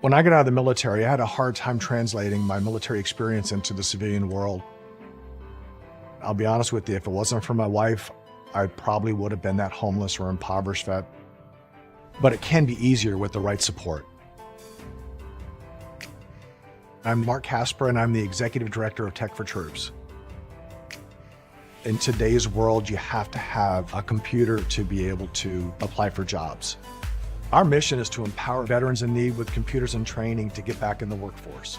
When I got out of the military, I had a hard time translating my military experience into the civilian world. I'll be honest with you, if it wasn't for my wife, I probably would have been that homeless or impoverished vet. But it can be easier with the right support. I'm Mark Casper, and I'm the Executive Director of Tech for Troops. In today's world, you have to have a computer to be able to apply for jobs. Our mission is to empower veterans in need with computers and training to get back in the workforce.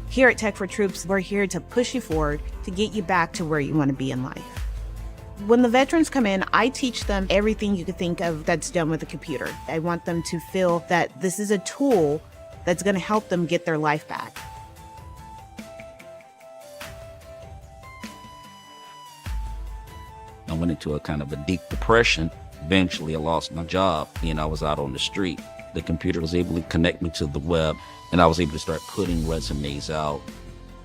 Here at Tech for Troops, we're here to push you forward to get you back to where you want to be in life. When the veterans come in, I teach them everything you could think of that's done with a computer. I want them to feel that this is a tool that's going to help them get their life back. I went into a kind of a deep depression. Eventually, I lost my job and I was out on the street. The computer was able to connect me to the web, and I was able to start putting resumes out.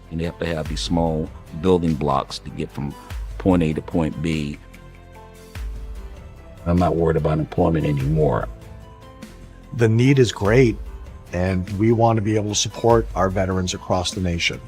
And you have to have these small building blocks to get from point A to point B. I'm not worried about employment anymore. The need is great, and we want to be able to support our veterans across the nation.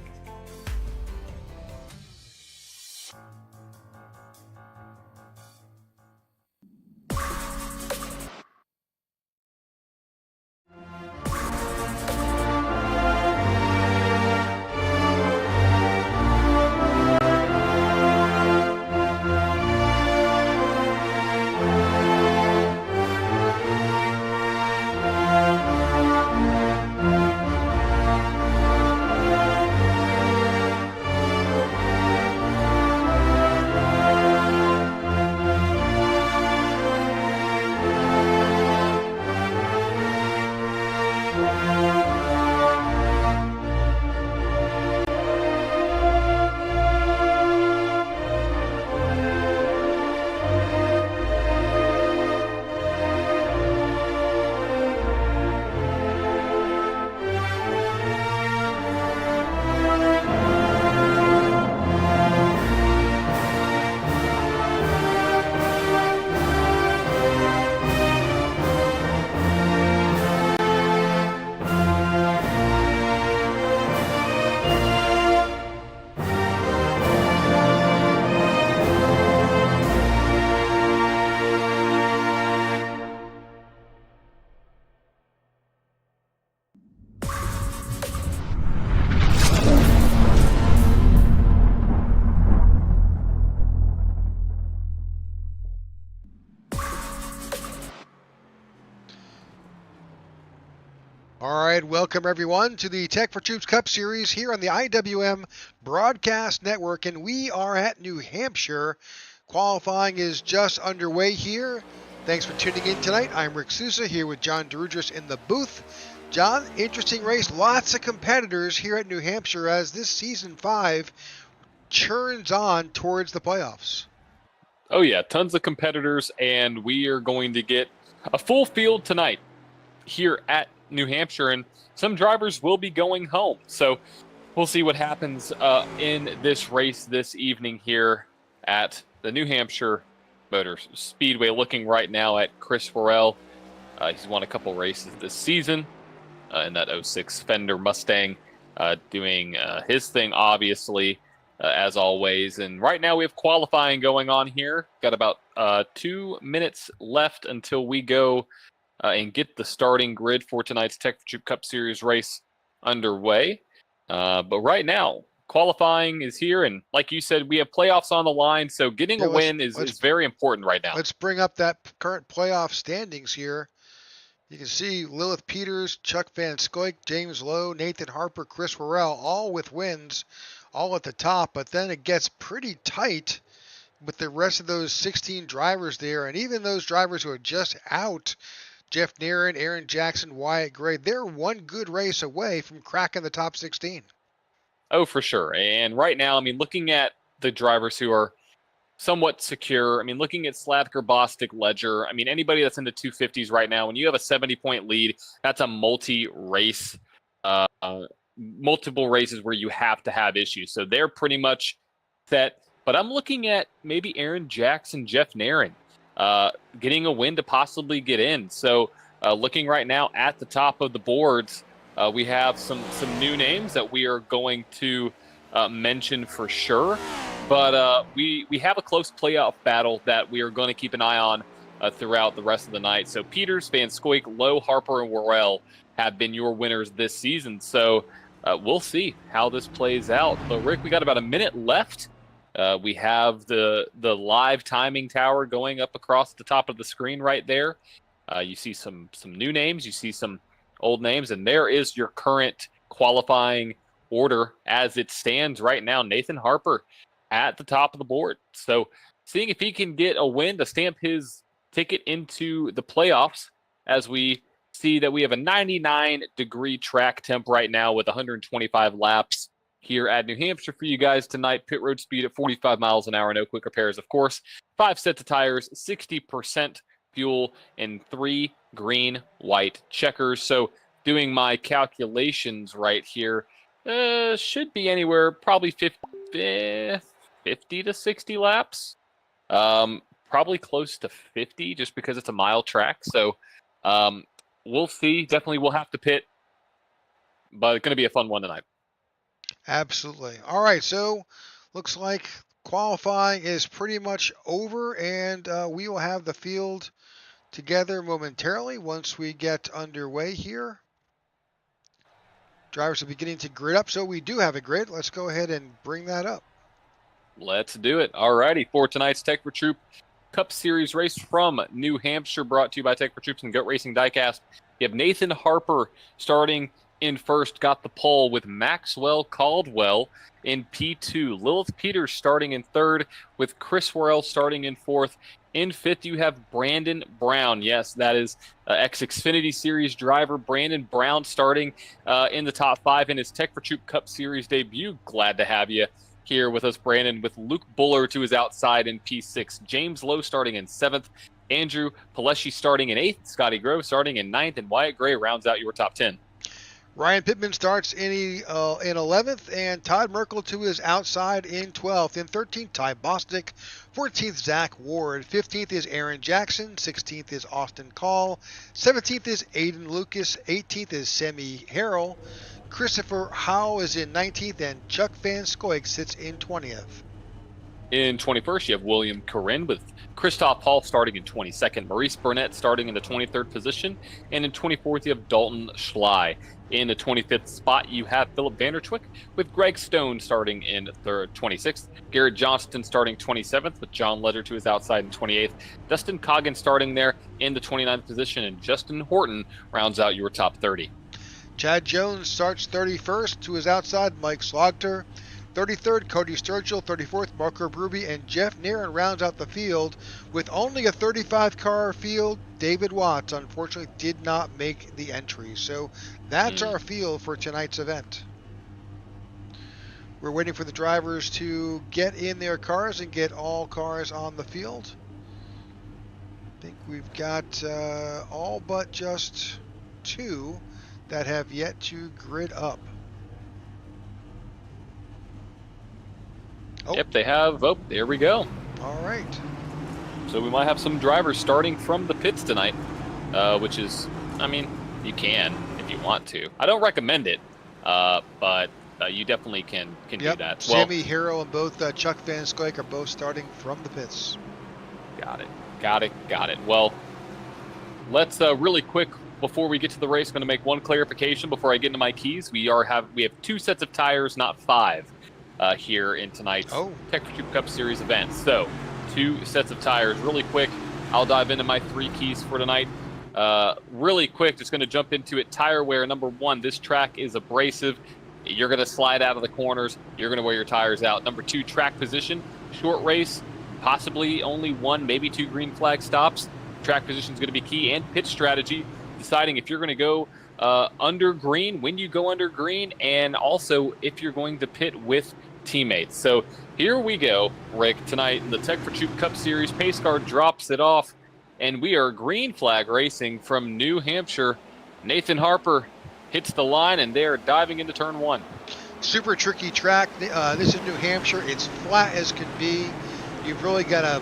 All right, welcome everyone to the Tech for Troops Cup Series here on the IWM Broadcast Network, and we are at New Hampshire. Qualifying is just underway here. Thanks for tuning in tonight. I'm Rick Sousa here with John DeRudris in the booth. John, interesting race, lots of competitors here at New Hampshire as this Season 5 churns on towards the playoffs. Oh yeah, tons of competitors, and we are going to get a full field tonight here at New Hampshire, and some drivers will be going home. So we'll see what happens in this race this evening here at the New Hampshire Motor Speedway. Looking right now at Chris Farrell. He's won a couple races this season in that 06 Fender Mustang, doing his thing, obviously, as always. And right now we have qualifying going on here. Got about 2 minutes left until we go and get the starting grid for tonight's Tech for Troop Cup Series race underway. But right now, qualifying is here, and like you said, we have playoffs on the line, so getting a win is very important right now. Let's bring up that current playoff standings here. You can see Lilith Peters, Chuck Van Scoik, James Lowe, Nathan Harper, Chris Farrell, all with wins, all at the top, but then it gets pretty tight with the rest of those 16 drivers there, and even those drivers who are just out, Jeff Nairn, Aaron Jackson, Wyatt Gray, they're one good race away from cracking the top 16. Oh, for sure. And right now, I mean, looking at the drivers who are somewhat secure, I mean, looking at Slatker, Bostic, Ledger, I mean, anybody that's in the 250s right now, when you have a 70-point lead, that's a multi-race, multiple races where you have to have issues. So they're pretty much set. But I'm looking at maybe Aaron Jackson, Jeff Nairn, getting a win to possibly get in. So looking right now at the top of the boards, We have some new names that we are going to mention for sure, but we have a close playoff battle that we are going to keep an eye on throughout the rest of the night. So Peters, Van Scoik, Lowe, Harper, and Worrell have been your winners this season. So we'll see how this plays out. But Rick, we got about a minute left. We have the live timing tower going up across the top of the screen right there. You see some new names. You see some old names, and there is your current qualifying order as it stands right now. Nathan Harper at the top of the board. So seeing if he can get a win to stamp his ticket into the playoffs, as we see that we have a 99-degree track temp right now with 125 laps here at New Hampshire for you guys tonight. Pit road speed at 45 miles an hour, no quick repairs, of course. 5 sets of tires, 60% fuel, and 3 green, white checkers. So doing my calculations right here, should be anywhere probably 50 to 60 laps. Probably close to 50 just because it's a mile track. So we'll see. Definitely we'll have to pit, but it's going to be a fun one tonight. Absolutely. All right, so looks like qualifying is pretty much over, and we will have the field together momentarily once we get underway here. Drivers are beginning to grid up, so we do have a grid. Let's go ahead and bring that up. Let's do it. All righty, for tonight's Tech for Troop Cup Series race from New Hampshire, brought to you by Tech for Troops and Goat Racing Diecast. You have Nathan Harper starting in first, got the pole with Maxwell Caldwell in P2. Lilith Peters starting in third with Chris Worrell starting in fourth. In fifth, you have Brandon Brown. Yes, that is ex-Xfinity Series driver Brandon Brown starting in the top 5 in his Tech for Troop Cup Series debut. Glad to have you here with us, Brandon, with Luke Buller to his outside in P6. James Lowe starting in 7th. Andrew Paleschi starting in 8th. Scotty Grove starting in 9th. And Wyatt Gray rounds out your top 10. Ryan Pittman starts in 11th, and Todd Merkel to his outside in 12th. In 13th, Ty Bostic. 14th, Zach Ward. 15th is Aaron Jackson. 16th is Austin Call. 17th is Aiden Lucas. 18th is Sammy Harrell. Christopher Howe is in 19th, and Chuck Van Scoik sits in 20th. In 21st, you have William Corinne with Christoph Hall starting in 22nd, Maurice Burnett starting in the 23rd position, and in 24th, you have Dalton Schley. In the 25th spot, you have Philip Vandertwick with Greg Stone starting in 26th, Garrett Johnston starting 27th with John Ledger to his outside in 28th, Dustin Coggin starting there in the 29th position, and Justin Horton rounds out your top 30. Chad Jones starts 31st to his outside, Mike Slogter. 33rd, Cody Sturgill. 34th, Marco Bruby, and Jeff Nairn rounds out the field. With only a 35-car field, David Watts unfortunately did not make the entry. So that's our field for tonight's event. We're waiting for the drivers to get in their cars and get all cars on the field. I think we've got all but just 2 that have yet to grid up. Oh. Yep, they have. Oh, there we go. All right. So we might have some drivers starting from the pits tonight, which is, I mean, you can if you want to. I don't recommend it, but you definitely can do that. Sammy Harrell and both Chuck Van Scoik are both starting from the pits. Got it. Well, let's really quick, before we get to the race, going to make one clarification before I get into my keys. We have 2 sets of tires, not 5. Here in tonight's Tech for Troop Cup Series event. So 2 sets of tires. Really quick, I'll dive into my 3 keys for tonight. Really quick, just going to jump into it. Tire wear, number 1, this track is abrasive. You're going to slide out of the corners. You're going to wear your tires out. Number 2, track position. Short race, possibly only 1, maybe 2 green flag stops. Track position is going to be key. And pit strategy, deciding if you're going to go under green, when you go under green, and also if you're going to pit with teammates. So here we go, Rick, tonight in the Tech for Troop Cup Series. Pace car drops it off, and we are green flag racing from New Hampshire. Nathan Harper hits the line, and they're diving into turn 1. Super tricky track. This is New Hampshire. It's flat as can be. You've really got to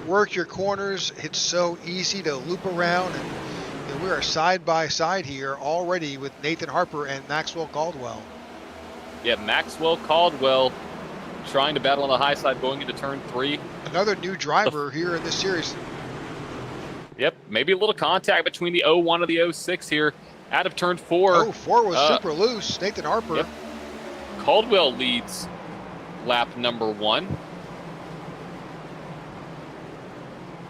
work your corners. It's so easy to loop around and So we are side by side here already with Nathan Harper and Maxwell Caldwell. Yeah, Maxwell Caldwell trying to battle on the high side going into turn 3. Another new driver here in this series. Yep, maybe a little contact between the 01 and the 06 here out of turn 4. 04 was super loose. Nathan Harper. Yep. Caldwell leads lap number 1.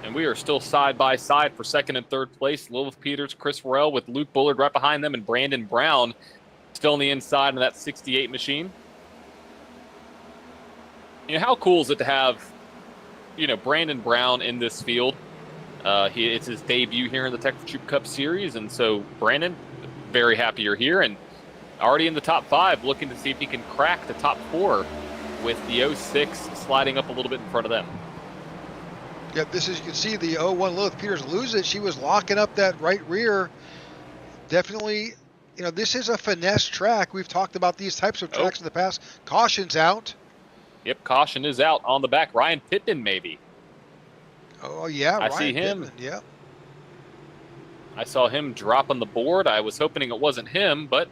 And we are still side by side for second and third place. Lilith Peters, Chris Worrell with Luke Bullard right behind them, and Brandon Brown still on the inside of that 68 machine. How cool is it to have, Brandon Brown in this field? It's his debut here in the Tech for Troop Cup Series, and so Brandon, very happy you're here, and already in the top 5, looking to see if he can crack the top 4 with the 06 sliding up a little bit in front of them. Yep, you can see the 01 Lilith Peters lose it. She was locking up that right rear. Definitely, this is a finesse track. We've talked about these types of tracks in the past. Caution's out. Yep, caution is out on the back. Ryan Pittman, maybe. Oh, yeah, I see him. Pittman, yeah. I saw him drop on the board. I was hoping it wasn't him, but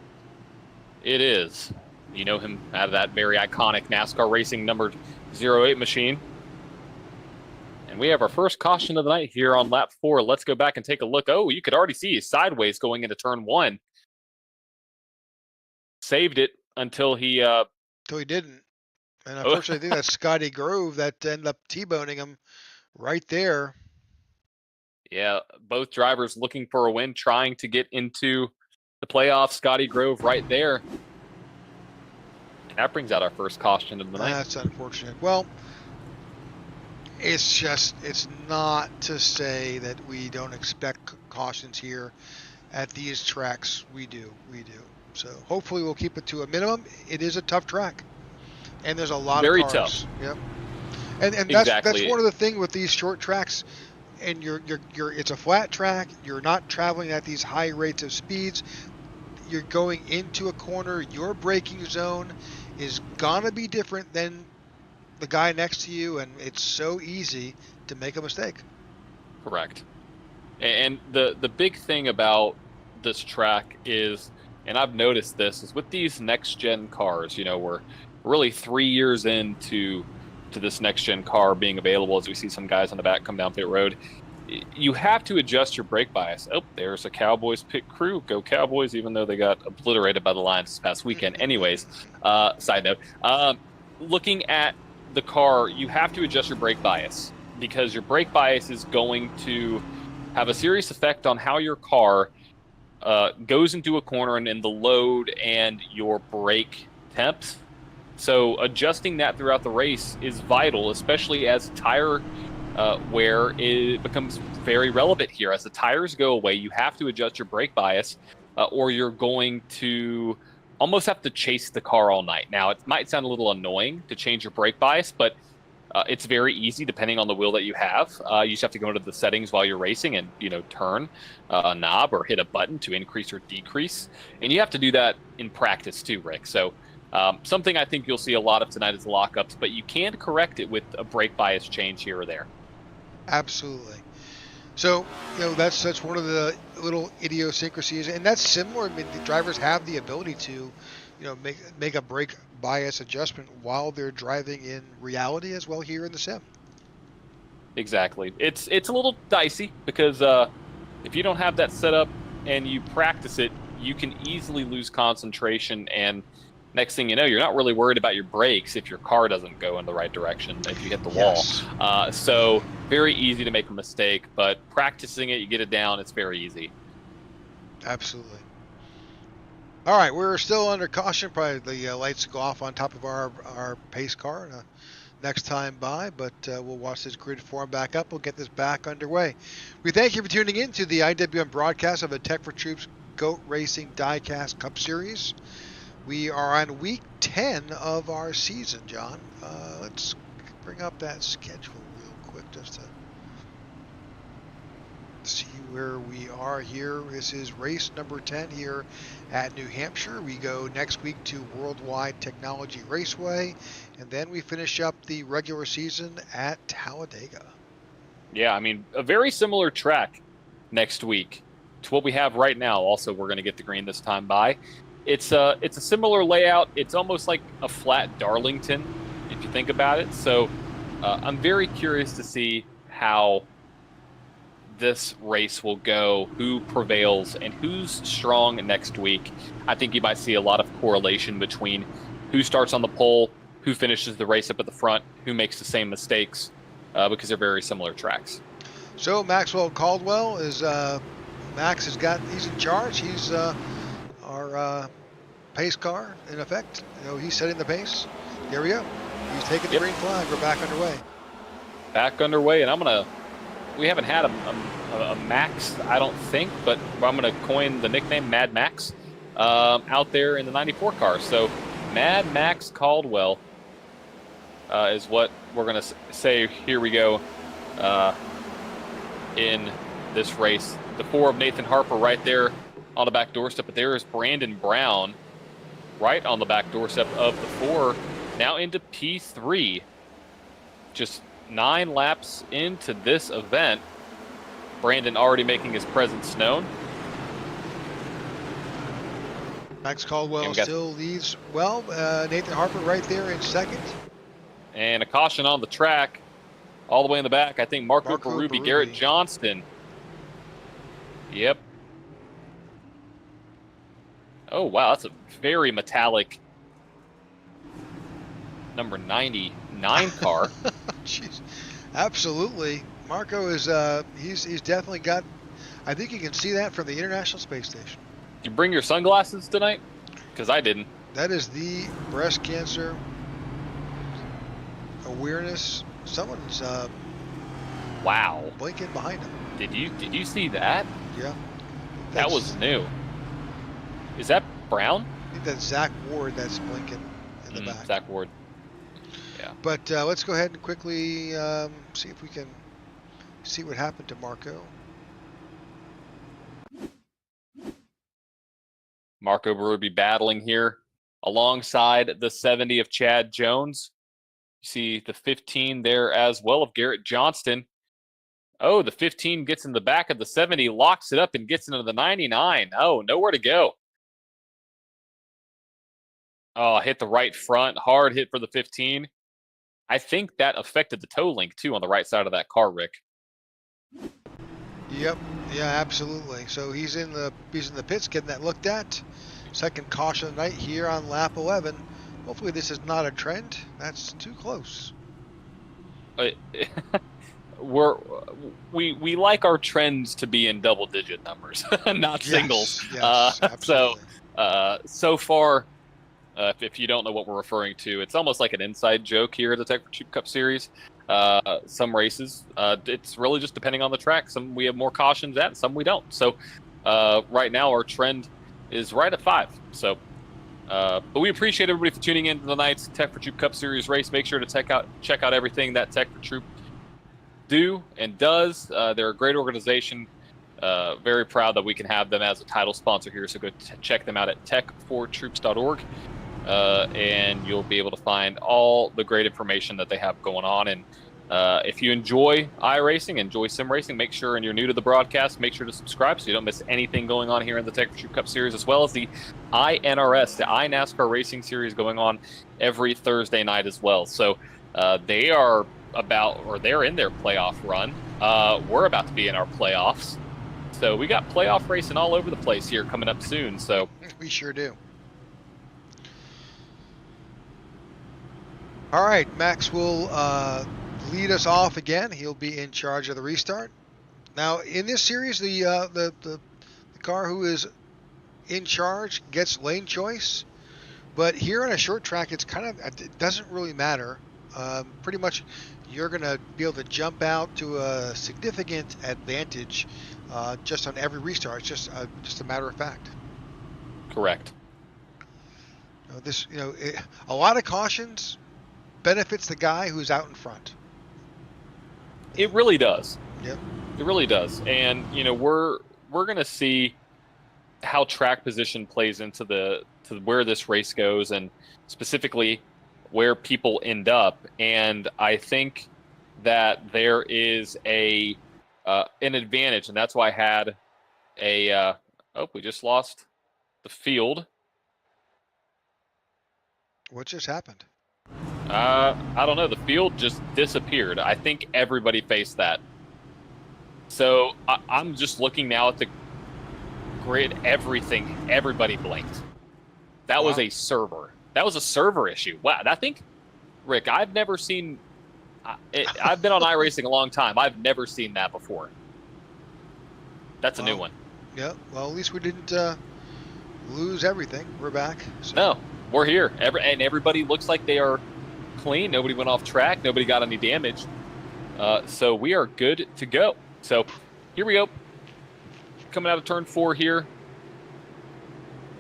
it is. You know him out of that very iconic NASCAR racing number 08 machine. And we have our first caution of the night here on lap 4. Let's go back and take a look. Oh, you could already see he's sideways going into turn 1. Saved it until he... Until he didn't. And unfortunately, I think that's Scotty Grove that ended up T-boning him right there. Yeah, both drivers looking for a win, trying to get into the playoffs. Scotty Grove right there. And that brings out our first caution of the night. That's unfortunate. Well, it's not to say that we don't expect cautions here at these tracks. We do. So hopefully we'll keep it to a minimum. It is a tough track. And there's a lot Very of cars. tough. Yep. And Exactly. that's one of the things with these short tracks. And it's a flat track. You're not traveling at these high rates of speeds. You're going into a corner. Your braking zone is gonna be different than the guy next to you, and it's so easy to make a mistake. Correct. And the big thing about this track is, and I've noticed this, is with these next gen cars, we're really 3 years into this next gen car being available, as we see some guys on the back come down pit road. You have to adjust your brake bias. Oh, there's a Cowboys pit crew. Go Cowboys, even though they got obliterated by the Lions this past weekend. Anyways, side note, looking at the car, you have to adjust your brake bias, because your brake bias is going to have a serious effect on how your car goes into a corner and in the load and your brake temps. So adjusting that throughout the race is vital, especially as tire wear becomes very relevant here. As the tires go away, you have to adjust your brake bias, or you're going to almost have to chase the car all night. Now, it might sound a little annoying to change your brake bias, but it's very easy depending on the wheel that you have. You just have to go into the settings while you're racing and, turn a knob or hit a button to increase or decrease. And you have to do that in practice too, Rick. So something I think you'll see a lot of tonight is lockups, but you can correct it with a brake bias change here or there. Absolutely. So, that's one of the little idiosyncrasies, and that's similar. I mean, the drivers have the ability to, make a brake bias adjustment while they're driving in reality as well here in the sim. Exactly. It's a little dicey because if you don't have that set up and you practice it, you can easily lose concentration, and next thing you know, you're not really worried about your brakes if your car doesn't go in the right direction if you hit the wall. So very easy to make a mistake, but practicing it, you get it down, it's very easy. Absolutely. All right, we're still under caution. Probably the lights go off on top of our pace car next time by, but we'll watch this grid form back up. We'll get this back underway. We thank you for tuning in to the IWM broadcast of the Tech for Troops GOAT Racing Diecast Cup Series. We are on week 10 of our season, John. Let's bring up that schedule real quick just to see where we are here. This is race number 10 here at New Hampshire. We go next week to Worldwide Technology Raceway, and then we finish up the regular season at Talladega. Yeah, I mean, a very similar track next week to what we have right now. Also, we're going to get the green this time by. It's a similar layout. It's almost like a flat Darlington, if you think about it. So I'm very curious to see how this race will go, who prevails, and who's strong next week. I think you might see a lot of correlation between who starts on the pole, who finishes the race up at the front, who makes the same mistakes, because they're very similar tracks. So Maxwell Caldwell is he's in charge. He's our pace car in effect. He's setting the pace. There we go. He's taking the green flag. We're back underway. Back underway, and we haven't had a Max, I don't think, but I'm going to coin the nickname Mad Max out there in the 94 car. So Mad Max Caldwell is what we're going to say. Here we go in this race. The 4 of Nathan Harper right there on the back doorstep, but there is Brandon Brown right on the back doorstep of the 4, now into P3. Just 9 laps into this event. Brandon already making his presence known. Max Caldwell still leads well. Nathan Harper right there in second. And a caution on the track. All the way in the back, I think Marco Berube, Garrett Johnston. Yep. Oh, wow, that's a very metallic number 99 car. Jeez, absolutely. Marco is he's definitely got. I think you can see that from the International Space Station. You bring your sunglasses tonight? Because I didn't. That is the breast cancer awareness. Someone's wow, blinking behind him. Did you see that? Yeah, that was new. Is that Brown? I think that's Zach Ward that's blinking in the back. Zach Ward. Yeah. But let's go ahead and quickly see if we can see what happened to Marco. Marco Berube battling here alongside the 70 of Chad Jones. You see the 15 there as well of Garrett Johnston. Oh, the 15 gets in the back of the 70, locks it up and gets into the 99. Oh, nowhere to go. Oh, hit the right front. Hard hit for the 15. I think that affected the toe link, too, on the right side of that car, Rick. Yep. Yeah, absolutely. So he's in the pits getting that looked at. Second caution of the night here on lap 11. Hopefully this is not a trend. That's too close. We like our trends to be in double-digit numbers, not singles. Yes, absolutely. So far, if you don't know what we're referring to, it's almost like an inside joke here at the Tech for Tube Cup Series. Some races, it's really just depending on the track. Some we have more cautions at, some we don't. So right now our trend is right at 5. So, but we appreciate everybody for tuning in to tonight's Tech for Troop Cup Series race. Make sure to check out everything that Tech for Troop do and does. They're a great organization. Very proud that we can have them as a title sponsor here. So go check them out at tech4troops.org. And you'll be able to find all the great information that they have going on. And if you enjoy iRacing, enjoy sim racing, make sure, and you're new to the broadcast, make sure to subscribe so you don't miss anything going on here in the Tech for Troop Cup Series, as well as the INRS, the iNASCAR Racing Series, going on every Thursday night as well. So they are they're in their playoff run. We're about to be in our playoffs. So we got playoff racing all over the place here coming up soon. So we sure do. All right, Max will lead us off again. He'll be in charge of the restart. Now, in this series, the car who is in charge gets lane choice, but here on a short track, it doesn't really matter. Pretty much, you're going to be able to jump out to a significant advantage just on every restart. It's just a matter of fact. Correct. A lot of cautions benefits the guy who's out in front. It really does. Yep. It really does. And we're going to see how track position plays into to where this race goes, and specifically where people end up. And I think that there is an advantage, and that's why I had we just lost the field. What just happened? I don't know. The field just disappeared. I think everybody faced that. So I'm just looking now at the grid. Everybody blinked. That was a server. That was a server issue. Wow. I think, Rick, I've never seen. I've been on iRacing a long time. I've never seen that before. That's a new one. Yeah. Well, at least we didn't lose everything. We're back. So. No, we're here. And everybody looks like they are clean. Nobody went off track. Nobody got any damage. So we are good to go. So here we go. Coming out of turn 4 here.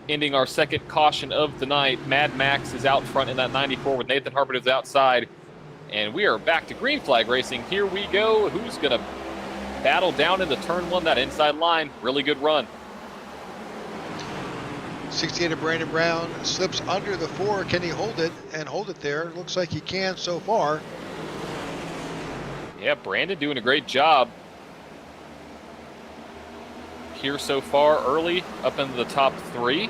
Ending our second caution of the night. Mad Max is out front in that 94 with Nathan Harpert outside. And we are back to green flag racing. Here we go. Who's going to battle down into turn 1, that inside line? Really good run. 68 of Brandon Brown slips under the 4. Can he hold it and hold it there? Looks like he can so far. Yeah, Brandon doing a great job here so far early, up into the top 3.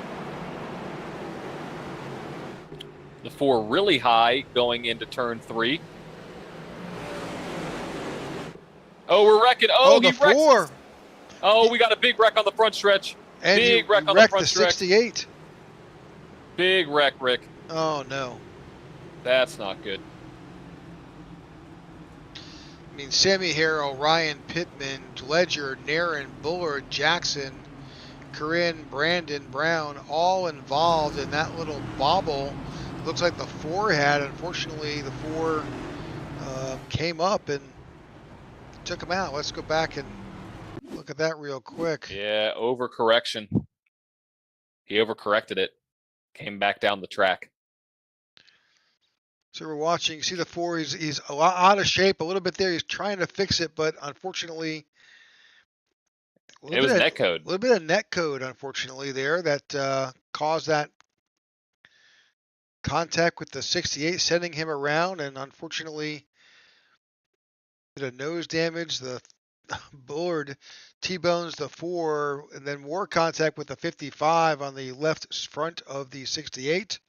The 4 really high going into turn 3. Oh, we're wrecking. Oh, the he wrecks 4. us. Oh, we got a big wreck on the front stretch. And big wreck on the wrecked front the stretch. 68. Big wreck, Rick. Oh, no. That's not good. I mean, Sammy Harrell, Ryan Pittman, Ledger, Naren, Bullard, Jackson, Corinne, Brandon, Brown, all involved in that little bobble. Looks like the 4 had. Unfortunately, the 4 came up and took him out. Let's go back and look at that real quick. Yeah, overcorrection. He overcorrected it. Came back down the track. So we're watching. You see the 4. He's a lot out of shape. A little bit there. He's trying to fix it, but unfortunately, It was net code. A little bit of net code, unfortunately, there that caused that contact with the 68, sending him around, and unfortunately, bit of nose damage. The Bullard T-bones the 4, and then more contact with the 55 on the left front of the 68.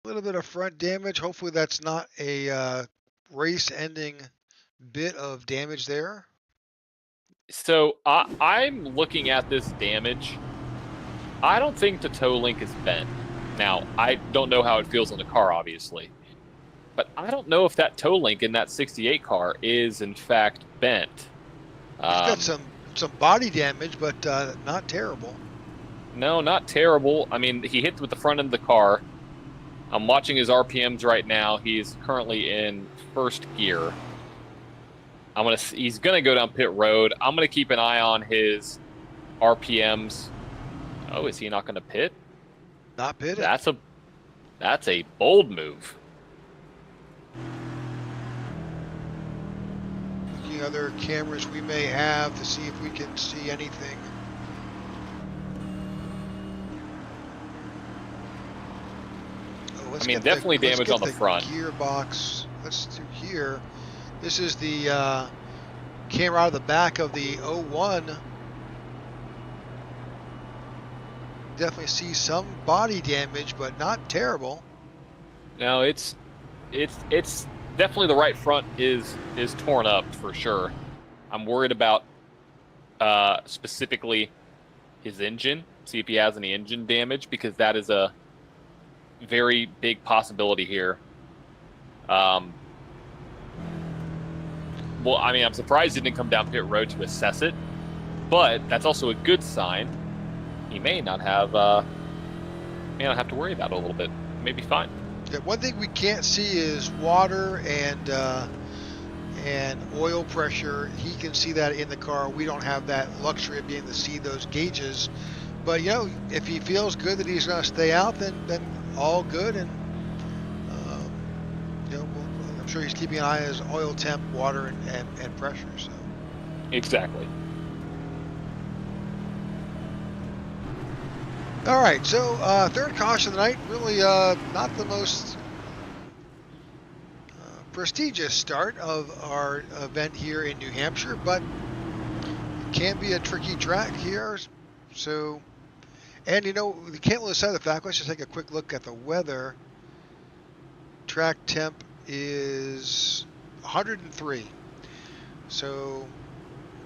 A little bit of front damage. Hopefully that's not a race-ending bit of damage there. So I'm looking at this damage. I don't think the toe link is bent. Now, I don't know how it feels on the car, obviously. But I don't know if that toe link in that 68 car is, in fact, bent. He's got some body damage, but not terrible. No, not terrible. I mean, he hit with the front end of the car. I'm watching his RPMs right now. He's currently in first gear. He's gonna go down pit road. I'm gonna keep an eye on his RPMs. Oh, is he not gonna pit? Not pitted. That's a bold move. Looking other cameras we may have to see if we can see anything. Definitely damage on the front. Gearbox. Let's do here. This is the camera out of the back of the 01. Definitely see some body damage, but not terrible. No, it's definitely the right front is torn up for sure. I'm worried about specifically his engine. See if he has any engine damage, because that is a very big possibility here. Well, I mean, I'm surprised he didn't come down pit road to assess it, but that's also a good sign. He may not have to worry about it a little bit. Maybe fine. Yeah, one thing we can't see is water and oil pressure. He can see that in the car. We don't have that luxury of being able to see those gauges. But if he feels good that he's going to stay out, then all good, and I'm sure he's keeping an eye on his oil temp, water, and pressure. So exactly. All right, so third caution of the night. Really not the most prestigious start of our event here in New Hampshire, but can be a tricky track here. So, and you can't lose sight of the fact. Let's just take a quick look at the weather. Track temp is 103. So,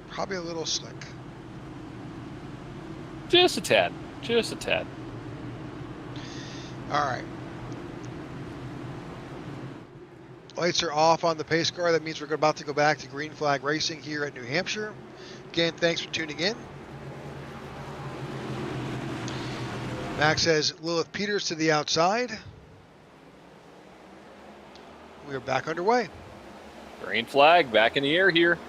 probably a little slick. Just a tad. Just a tad. All right. Lights are off on the pace car. That means we're about to go back to green flag racing here at New Hampshire. Again, thanks for tuning in. Max says Lilith Peters to the outside. We are back underway. Green flag back in the air here.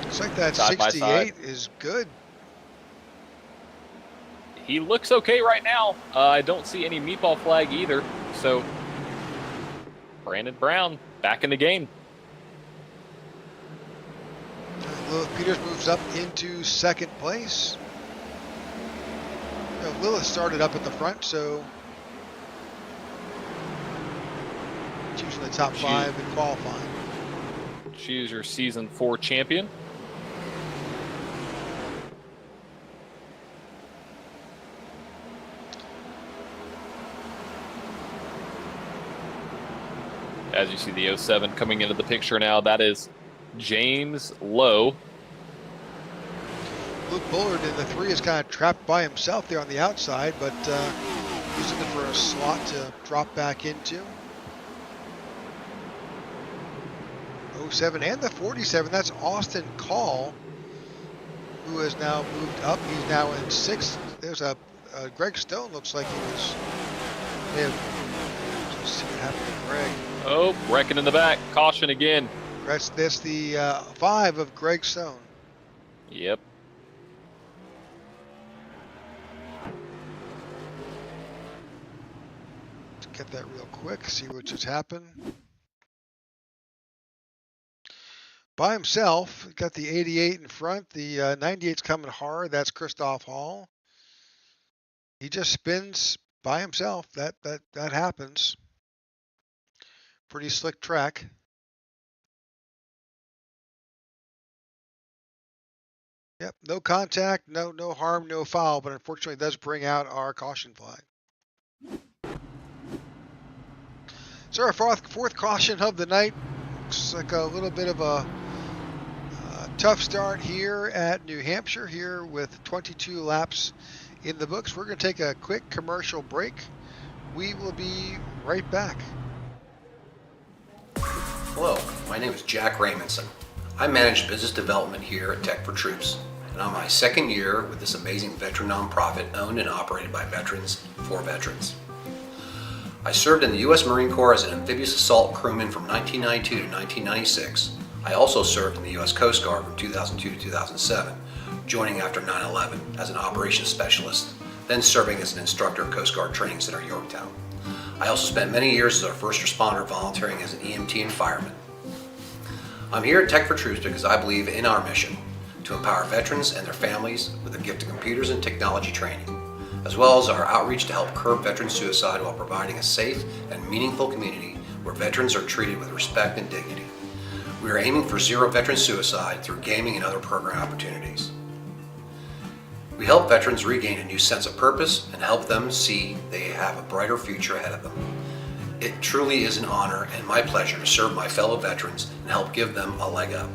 Looks like that Side by 68 side. is good. He looks okay right now. I don't see any meatball flag either. So, Brandon Brown back in the game. Lilith Peters moves up into second place. Lilith started up at the front, so she's usually the top 5 in qualifying. She's your season 4 champion. As you see the 07 coming into the picture now, that is James Lowe. Luke Bullard in the 3 is kind of trapped by himself there on the outside, but he's looking for a slot to drop back into. 07 and the 47, that's Austin Call, who has now moved up. He's now in 6th. There's a Greg Stone, looks like he was. Let's see what happened to Greg. Oh, wrecking in the back. Caution again. That's the 5 of Greg Stone. Yep. Let's get that real quick, see what just happened. By himself, got the 88 in front. The 98's coming hard. That's Christoph Hall. He just spins by himself. That happens. Pretty slick track. Yep, no contact, no harm, no foul, but unfortunately it does bring out our caution flag. So our fourth caution of the night. Looks like a little bit of a tough start here at New Hampshire, here with 22 laps in the books. We're going to take a quick commercial break. We will be right back. Hello, my name is Jack Raymondson. I manage business development here at Tech for Troops, and I'm my second year with this amazing veteran nonprofit owned and operated by veterans for veterans. I served in the U.S. Marine Corps as an amphibious assault crewman from 1992 to 1996. I also served in the U.S. Coast Guard from 2002 to 2007, joining after 9/11 as an operations specialist, then serving as an instructor at Coast Guard Training Center, Yorktown. I also spent many years as a first responder volunteering as an EMT and fireman. I'm here at Tech for Troops because I believe in our mission to empower veterans and their families with the gift of computers and technology training, as well as our outreach to help curb veteran suicide while providing a safe and meaningful community where veterans are treated with respect and dignity. We are aiming for zero veteran suicide through gaming and other program opportunities. We help veterans regain a new sense of purpose and help them see they have a brighter future ahead of them. It truly is an honor and my pleasure to serve my fellow veterans and help give them a leg up.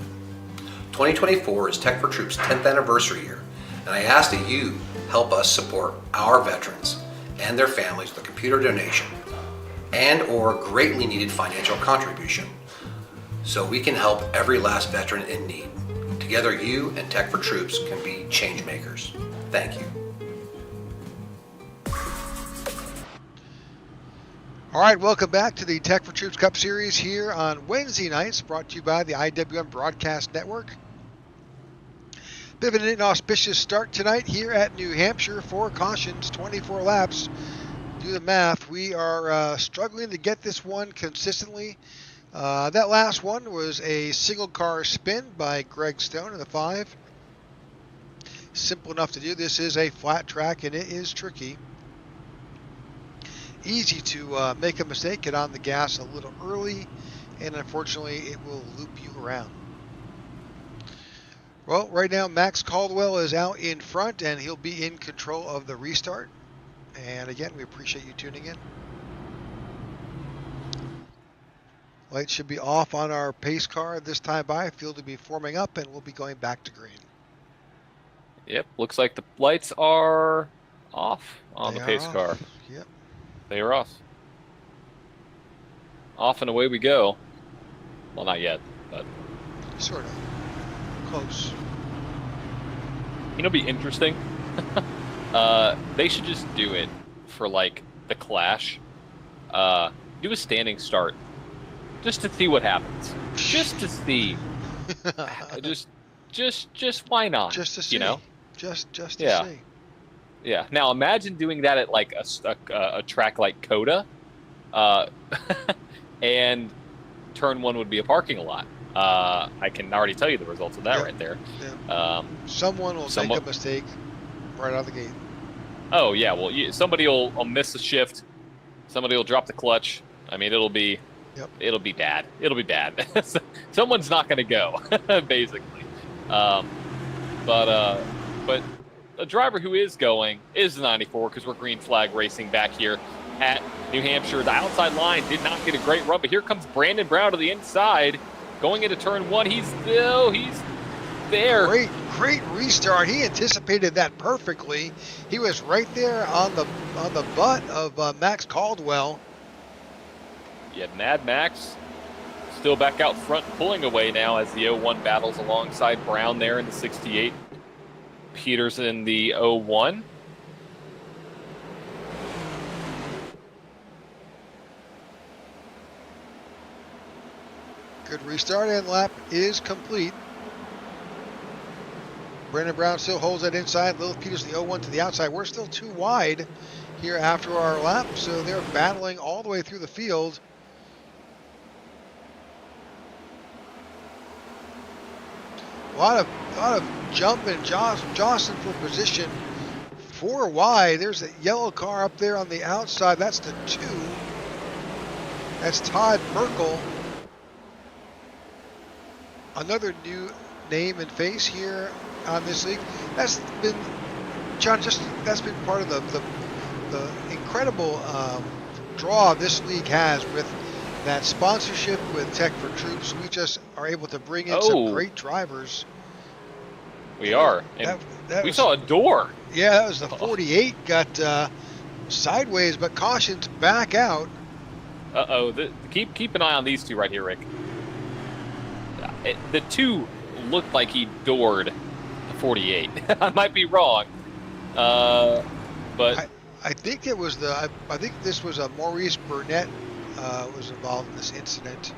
2024 is Tech for Troops' 10th anniversary year, and I ask that you help us support our veterans and their families with a computer donation and or greatly needed financial contribution so we can help every last veteran in need. Together, you and Tech for Troops can be change makers. Thank you. All right, welcome back to the Tech for Troops Cup Series here on Wednesday nights, brought to you by the IWM Broadcast Network. Bit of an inauspicious start tonight here at New Hampshire. 4 cautions, 24 laps. Do the math. We are struggling to get this one consistently. That last one was a single car spin by Greg Stone in the 5. Simple enough to do. This is a flat track and it is tricky. easy to make a mistake, get on the gas a little early, and unfortunately it will loop you around. Well, right now Max Caldwell is out in front and he'll be in control of the restart. And again, we appreciate you tuning in. Lights should be off on our pace car this time by. Field will be forming up and we'll be going back to green. Yep, looks like the lights are off on They the are pace off. car. Yep. They are off. Off and away we go. Well, not yet, but Sort of. Close. you know, it'd be interesting. They should just do it for like the Clash. Do a standing start, just to see what happens. Just to see. Just why not? Just to see. You know. Just to Yeah. see. Yeah. Now imagine doing that at like a track like Coda, and turn one would be a parking lot. I can already tell you the results of that right there. Yeah. Someone will make a mistake right out of the gate. Oh yeah, well somebody will miss a shift. Somebody will drop the clutch. I mean, it'll be bad. It'll be bad. Someone's not going to go, basically. But a driver who is going is the 94 because we're green flag racing back here at New Hampshire. The outside line did not get a great run, but here comes Brandon Brown to the inside, going into turn one. He's there. Great restart. He anticipated that perfectly. He was right there on the butt of Max Caldwell. Yeah, Mad Max still back out front, pulling away now as the 01 battles alongside Brown there in the 68. Peters in the 01. Good restart, and lap is complete. Brandon Brown still holds that inside. Lil Peters, the 01 to the outside. We're still too wide here after our lap, so they're battling all the way through the field. A lot of jumping, jostling for position. 4 wide. There's a yellow car up there on the outside. That's the 2. That's Todd Merkel. Another new name and face here on this league. That's been, John, that's been part of the incredible draw this league has with that sponsorship with Tech for Troops. We just are able to bring in some great drivers. We are. And we saw a door. Yeah, that was the 48. Got sideways, but cautioned back out. Uh-oh. Keep an eye on these two right here, Rick. The 2 looked like he doored the 48. I might be wrong. But I think it was I think this was a Maurice Burnett was involved in this incident.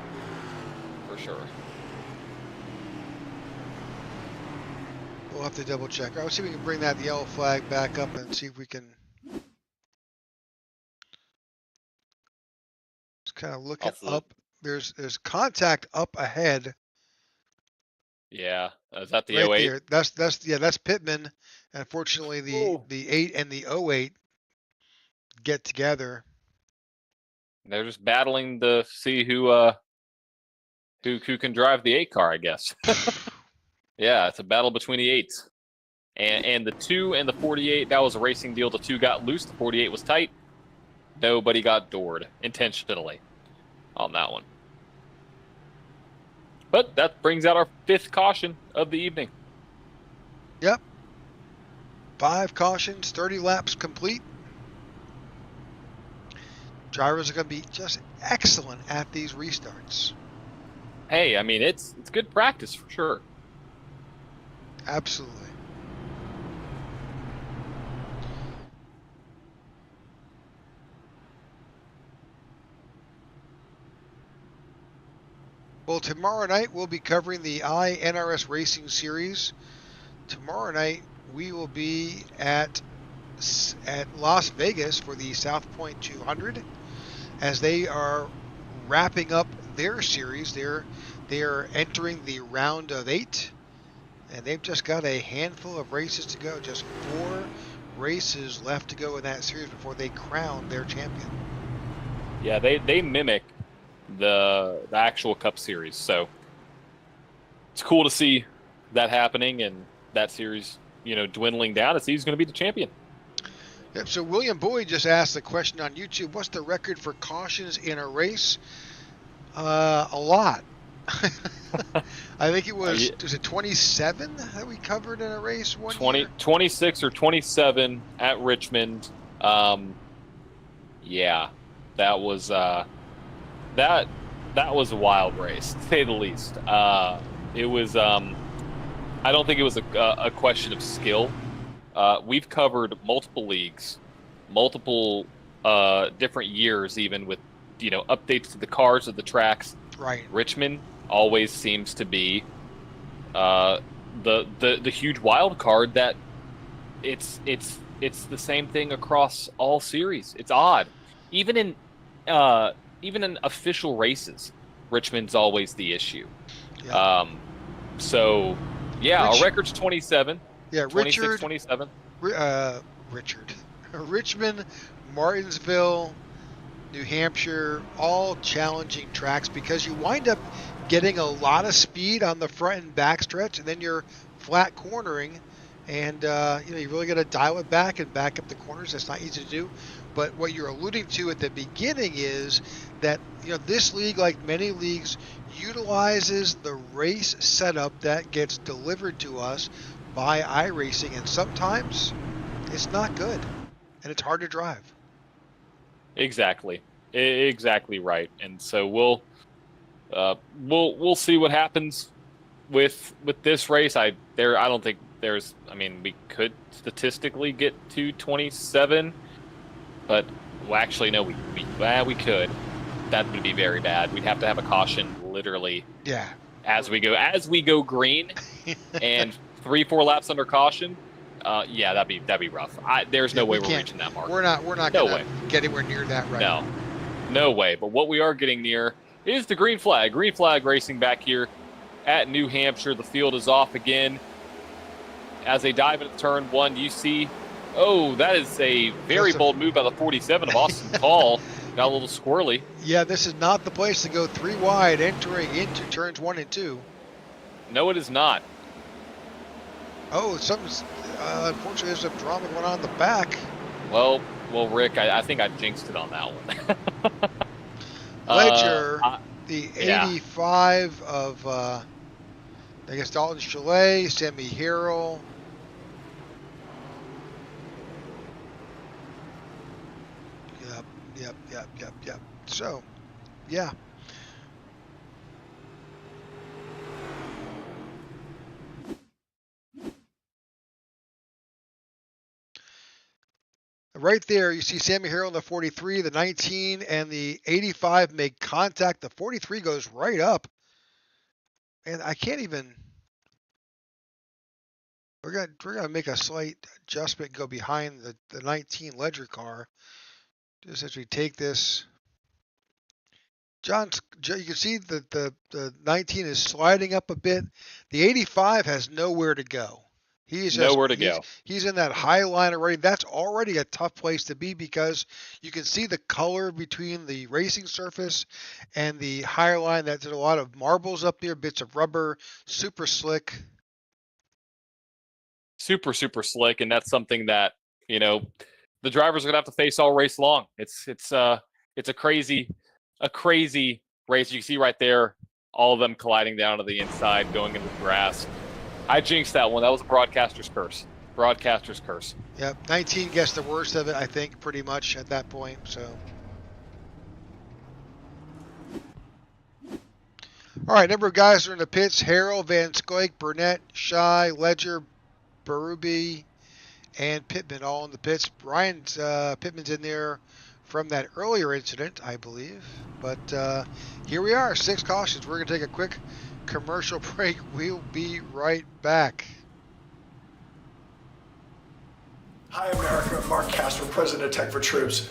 For sure. We'll have to double check. Let's see if we can bring that yellow flag back up and see if we can just kind of look it up. There's contact up ahead. Yeah, is that the Right 08? there. That's Pittman. Unfortunately, the 8 and the 08 get together. They're just battling to see who can drive the 8 car, I guess. Yeah, it's a battle between the 8s. And the 2 and the 48, that was a racing deal. The 2 got loose, the 48 was tight. Nobody got doored intentionally on that one. But that brings out our 5th caution of the evening. Yep. 5 cautions, 30 laps complete. Drivers are going to be just excellent at these restarts. Hey, I mean, it's good practice for sure. Absolutely. Well, tomorrow night we'll be covering the INRS Racing Series. Tomorrow night we will be at Las Vegas for the South Point 200 as they are wrapping up their series. They are entering the round of 8, and they've just got a handful of races to go. Just 4 races left to go in that series before they crown their champion. Yeah, they mimic the actual Cup Series, so it's cool to see that happening and that series, dwindling down to see who's going to be the champion. Yep, so William Boyd just asked the question on YouTube, what's the record for cautions in a race? A lot. I think it was it 27 that we covered in a race one year? 26 or 27 at Richmond. Yeah, that was that was a wild race, to say the least. It was I don't think it was a question of skill. We've covered multiple leagues, multiple different years, even with updates to the cars or the tracks. Right. Richmond always seems to be the huge wild card that it's the same thing across all series. It's odd, even in official races, Richmond's always the issue. Yeah. So yeah, our record's 27. Yeah, 26, 27. Richmond, Martinsville, New Hampshire, all challenging tracks because you wind up getting a lot of speed on the front and back stretch, and then you're flat cornering, and you really got to dial it back and back up the corners. That's not easy to do. But what you're alluding to at the beginning is that this league, like many leagues, utilizes the race setup that gets delivered to us by iRacing, and sometimes it's not good, and it's hard to drive. Exactly right. And so we'll see what happens with this race. I don't think there's. I mean, we could statistically get to 27, but actually no, we could. That would be very bad. We'd have to have a caution literally. Yeah. As we go green, and 3-4 laps under caution. Yeah, that'd be rough. There's no way we're reaching that mark. We're not gonna get anywhere near that right now. No way. But what we are getting near is the green flag. Green flag racing back here at New Hampshire. The field is off again. As they dive into turn one, you see, that is a very bold move by the 47 of Austin Call. Got a little squirrely. Yeah, this is not the place to go 3 wide entering into turns 1 and 2. No, it is not. Something's unfortunately there's some drama going on in the back. Well, Rick, I think I jinxed it on that one. Ledger, the 85 of I guess Dalton Chalet, Sammy Harrell. Yep. So, yeah. Right there, you see Sammy Harrell in the 43, the 19, and the 85 make contact. The 43 goes right up. And I can't even... We're gonna make a slight adjustment, go behind the 19 Ledger car. Just as we take this, you can see that the 19 is sliding up a bit. The 85 has nowhere to go. He's in that high line already. That's already a tough place to be because you can see the color between the racing surface and the higher line. There's a lot of marbles up there, bits of rubber, super slick. Super, super slick, and that's something that, the drivers are gonna have to face all race long. It's a crazy race. You can see right there, all of them colliding down to the inside, going into the grass. I jinxed that one. That was a broadcaster's curse. Yep, 19 gets the worst of it, I think, pretty much at that point. So, all right, number of guys are in the pits: Harrell, Van Scoik, Burnett, Shy, Ledger, Berube, and Pittman all in the pits. Pittman's in there from that earlier incident, I believe. But here we are, 6 cautions. We're going to take a quick commercial break. We'll be right back. Hi, America. Mark Casper, President of Tech for Troops.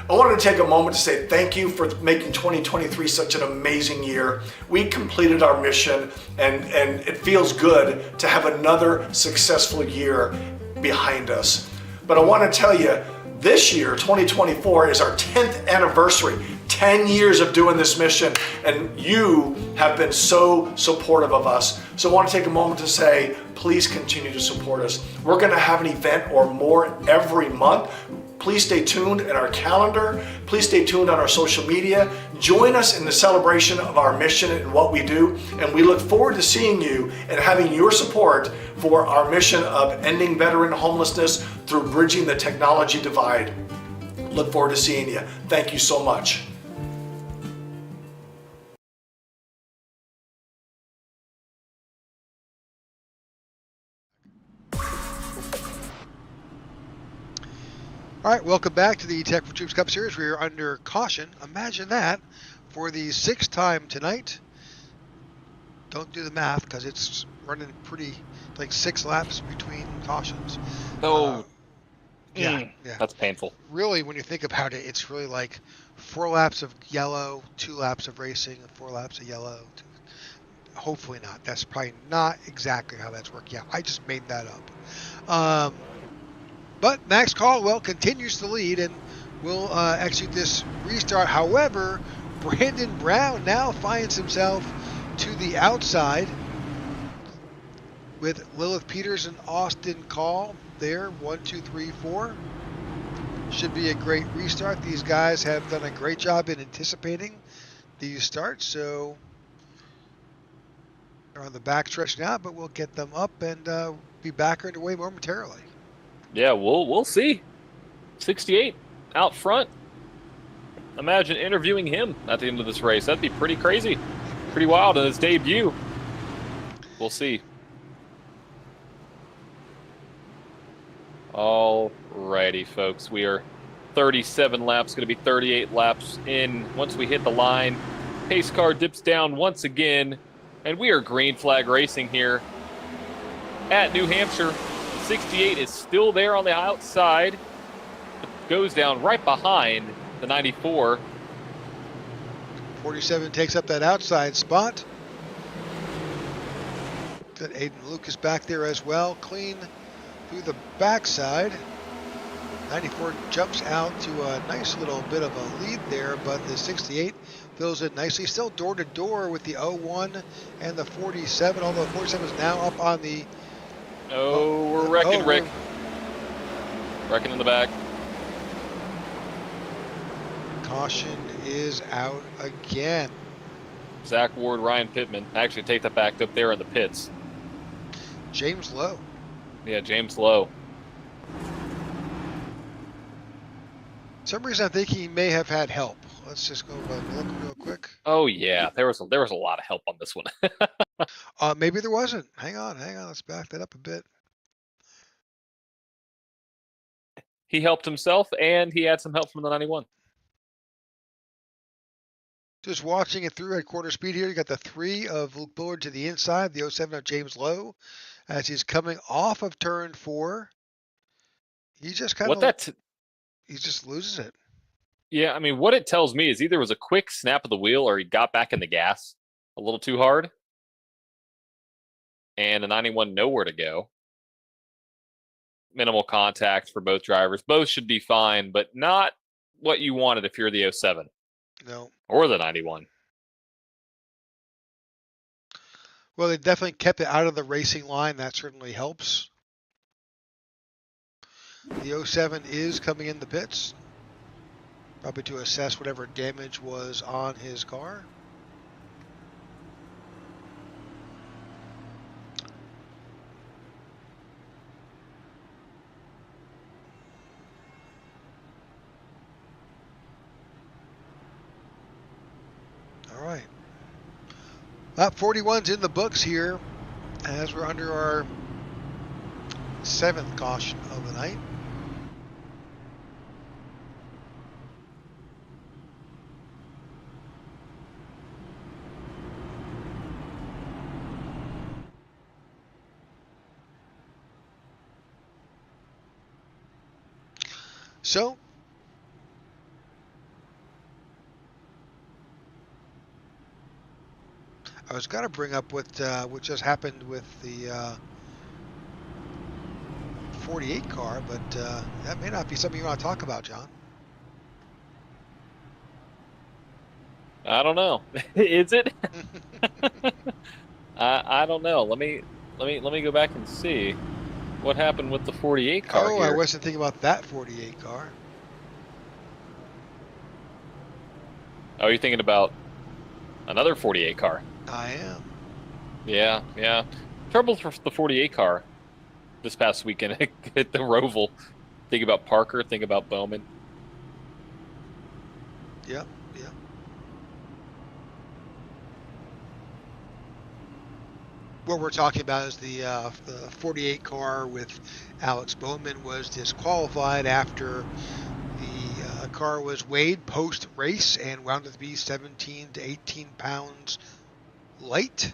I wanted to take a moment to say thank you for making 2023 such an amazing year. We completed our mission, and it feels good to have another successful year behind us. But I want to tell you, this year, 2024, is our 10th anniversary. 10 years of doing this mission, and you have been so supportive of us. So I want to take a moment to say, please continue to support us. We're going to have an event or more every month. Please stay tuned in our calendar. Please stay tuned on our social media. Join us in the celebration of our mission and what we do. And we look forward to seeing you and having your support for our mission of ending veteran homelessness through bridging the technology divide. Look forward to seeing you. Thank you so much. All right, welcome back to the Tech for Troops Cup Series. We are under caution. Imagine that for the 6th time tonight. Don't do the math because it's running pretty like 6 laps between cautions. Oh, Yeah. that's painful. Really, when you think about it, it's really like 4 laps of yellow, 2 laps of racing, 4 laps of yellow. Hopefully not. That's probably not exactly how that's working out. I just made that up. But Max Caldwell continues to lead and will execute this restart. However, Brandon Brown now finds himself to the outside with Lilith Peters and Austin Call there. 1, 2, 3, 4. Should be a great restart. These guys have done a great job in anticipating these starts. So they're on the backstretch now, but we'll get them up and be back underway momentarily. Yeah, we'll see. 68 out front. Imagine interviewing him at the end of this race. That'd be pretty crazy. Pretty wild in his debut. We'll see. Alrighty, folks. We are 37 laps, going to be 38 laps in. Once we hit the line, pace car dips down once again, and we are green flag racing here at New Hampshire. 68 is still there on the outside. Goes down right behind the 94. 47 takes up that outside spot. Got Aiden Lucas back there as well. Clean through the backside. 94 jumps out to a nice little bit of a lead there, but the 68 fills it nicely. Still door to door with the 01 and the 47, although 47 is now up on the... Oh, we're wrecking, Rick. Wrecking in the back. Caution is out again. Zach Ward, Ryan Pittman. Actually, take that back up there in the pits. James Lowe. Yeah, James Lowe. For some reason, I think he may have had help. Let's just go look real quick. Oh yeah, there was a lot of help on this one. Maybe there wasn't. Hang on. Let's back that up a bit. He helped himself, and he had some help from the 91. Just watching it through at quarter speed here. You got the 3 of Luke Bullard to the inside, the 07 of James Lowe, as he's coming off of turn 4. He just kind of he just loses it. Yeah, I mean, what it tells me is either it was a quick snap of the wheel or he got back in the gas a little too hard. And the 91 nowhere to go. Minimal contact for both drivers. Both should be fine, but not what you wanted if you're the 07. No. Or the 91. Well, they definitely kept it out of the racing line. That certainly helps. The 07 is coming in the pits. Probably to assess whatever damage was on his car. All right. Lap 41's in the books here as we're under our 7th caution of the night. So, I was going to bring up what just happened with the 48 car, but that may not be something you want to talk about, John. I don't know. Is it? I don't know. Let me go back and see what happened with the 48 car Oh, here. I wasn't thinking about that 48 car. Oh, you're thinking about another 48 car. I am. Yeah. Trouble for the 48 car this past weekend at the Roval. Think about Parker, think about Bowman. Yep. What we're talking about is the 48 car with Alex Bowman was disqualified after the car was weighed post race and wound up to be 17 to 18 pounds light.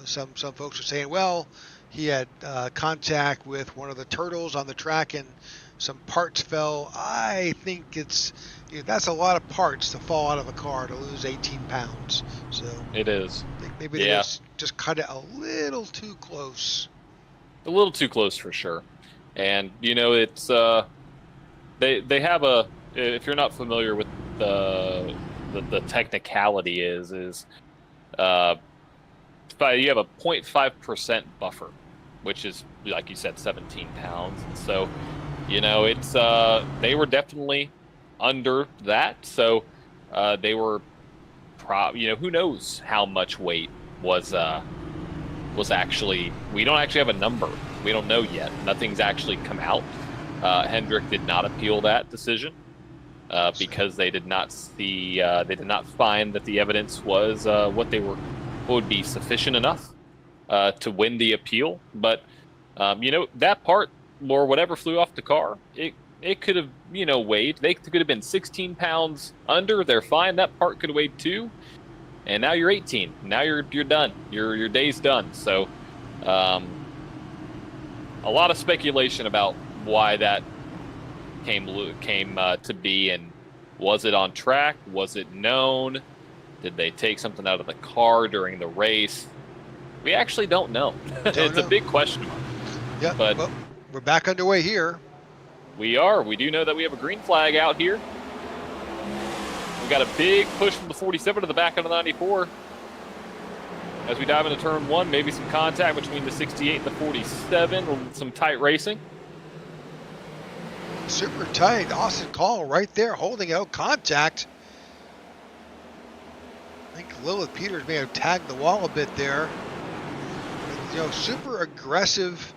Some folks are saying, well, he had contact with one of the turtles on the track and some parts fell. I think that's a lot of parts to fall out of a car to lose 18 pounds. So It is. I think maybe they just cut it a little too close. A little too close for sure. And it's they have a, if you're not familiar with the technicality is you have a 0.5% buffer, which is, like you said, 17 pounds. So, it's they were definitely under that. So they were who knows how much weight was actually, we don't actually have a number. We don't know yet. Nothing's actually come out. Hendrick did not appeal that decision because they did not find that the evidence was what would be sufficient enough to win the appeal. But that part or whatever flew off the car, it could have weighed. They could have been 16 pounds under. They're fine. That part could have weighed 2. And now you're 18. Now you're done. Your day's done. So, a lot of speculation about why that came to be, and was it on track? Was it known? Did they take something out of the car during the race? We actually don't know. It's a big question mark. Yeah, but well, we're back underway here. We are. We do know that we have a green flag out here. We got a big push from the 47 to the back of the 94. As we dive into turn 1, maybe some contact between the 68 and the 47, some tight racing. Super tight. Austin Call right there holding out contact. I think Lilith Peters may have tagged the wall a bit there. Super aggressive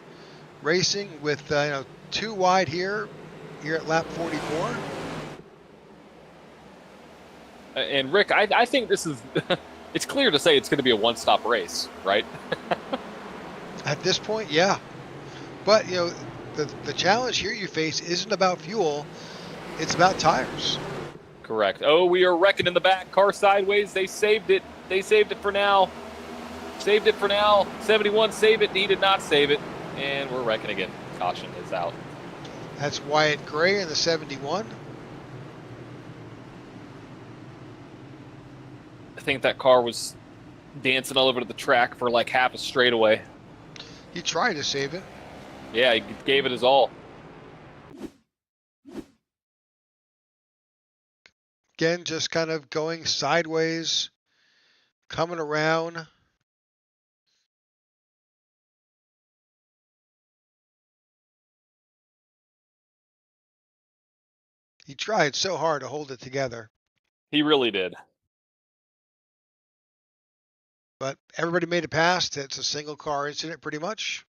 racing with 2 wide here at lap 44. And Rick, I think this is, it's clear to say it's going to be a one-stop race, right? At this point, yeah. But, the challenge here you face isn't about fuel. It's about tires. Correct. Oh, we are wrecking in the back. Car sideways. They saved it. They saved it for now. 71, save it. He did not save it. And we're wrecking again. Caution is out. That's Wyatt Gray in the 71. I think that car was dancing all over the track for like half a straightaway. He tried to save it. Yeah, he gave it his all. Again, just kind of going sideways, coming around. He tried so hard to hold it together. He really did. But everybody made it past. It's a single car incident pretty much.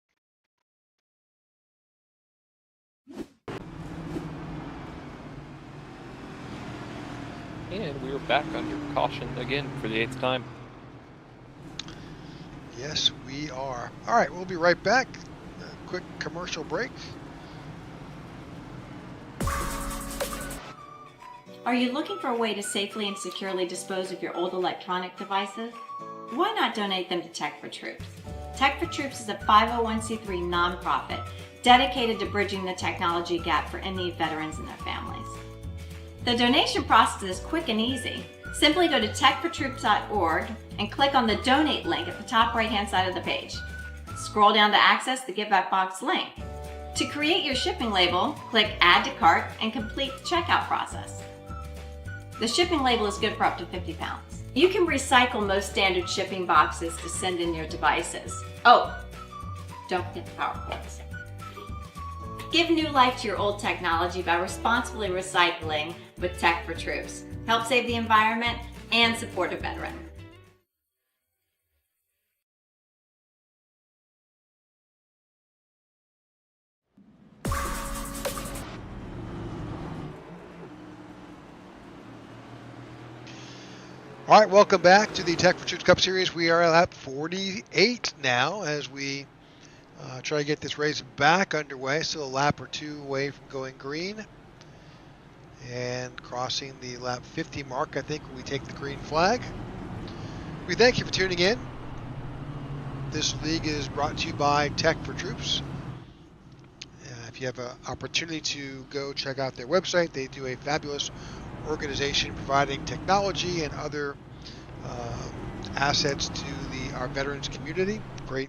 And we are back under caution again for the 8th time. Yes, we are. All right, we'll be right back. A quick commercial break. Are you looking for a way to safely and securely dispose of your old electronic devices? Why not donate them to Tech for Troops? Tech for Troops is a 501c3 nonprofit dedicated to bridging the technology gap for in-need veterans and their families. The donation process is quick and easy. Simply go to techfortroops.org and click on the donate link at the top right-hand side of the page. Scroll down to access the Give Back Box link. To create your shipping label, click Add to Cart and complete the checkout process. The shipping label is good for up to 50 pounds. You can recycle most standard shipping boxes to send in your devices. Oh, don't forget the power cords. Give new life to your old technology by responsibly recycling with Tech for Troops. Help save the environment and support a veteran. All right, welcome back to the Tech for Troops Cup Series. We are at lap 48 now as we try to get this race back underway. Still a lap or two away from going green. And crossing the lap 50 mark, I think, when we take the green flag. We thank you for tuning in. This league is brought to you by Tech for Troops. If you have an opportunity to go check out their website, they do a fabulous organization providing technology and other assets to our veterans community. Great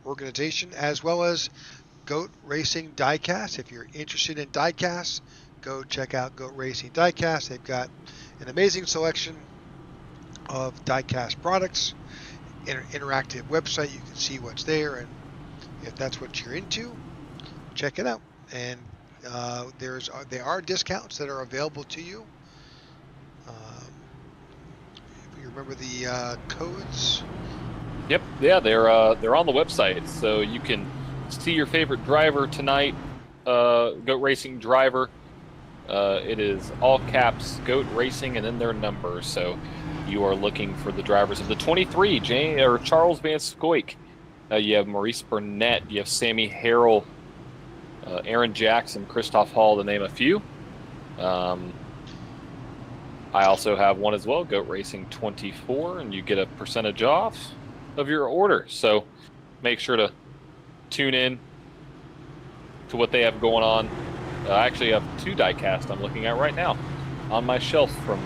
organization, as well as Goat Racing Diecast. If you're interested in diecast, go check out Goat Racing Diecast. They've got an amazing selection of diecast products, interactive website. You can see what's there, and if that's what you're into, check it out. And there are discounts that are available to you. If you remember the codes. Yep, yeah, they're on the website, so you can see your favorite driver tonight. Goat Racing driver. It is all caps Goat Racing and then their numbers. So you are looking for the drivers of the 23, Charles Van Scoik. You have Maurice Burnett. You have Sammy Harrell, Aaron Jackson, Christoph Hall, to name a few. I also have one as well, Goat Racing 24, and you get a percentage off of your order. So make sure to tune in to what they have going on. I actually have two diecast I'm looking at right now on my shelf from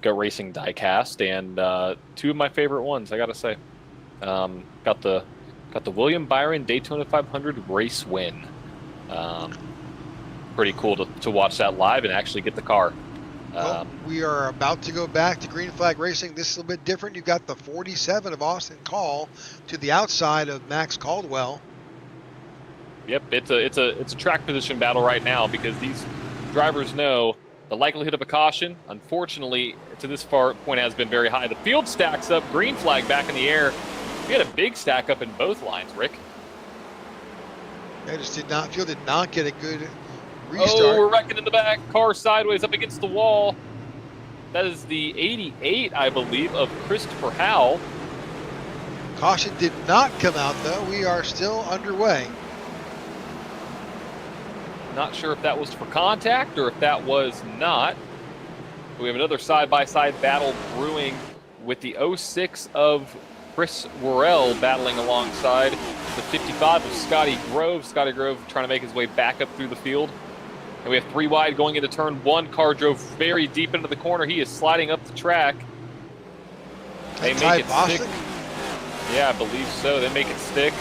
Goat Racing Diecast, and two of my favorite ones, I gotta say. Got the William Byron Daytona 500 race win. Pretty cool to watch that live and actually get the car. Well, we are about to go back to green flag racing. This is a little bit different. You've got the 47 of Austin Call to the outside of Max Caldwell. Yep, it's a track position battle right now because these drivers know the likelihood of a caution, unfortunately, to this point has been very high. The field stacks up, green flag back in the air. We had a big stack up in both lines, Rick. Field did not get a good restart. Oh, we're wrecking in the back. Car sideways up against the wall. That is the 88, I believe, of Christopher Howell. Caution did not come out, though. We are still underway. Not sure if that was for contact or if that was not. We have another side-by-side battle brewing with the 06 of Chris Worrell battling alongside the 55 of Scotty Grove. Scotty Grove trying to make his way back up through the field. And we have three wide going into turn one. Car drove very deep into the corner. He is sliding up the track. They make it stick. Yeah, I believe so. They make it stick.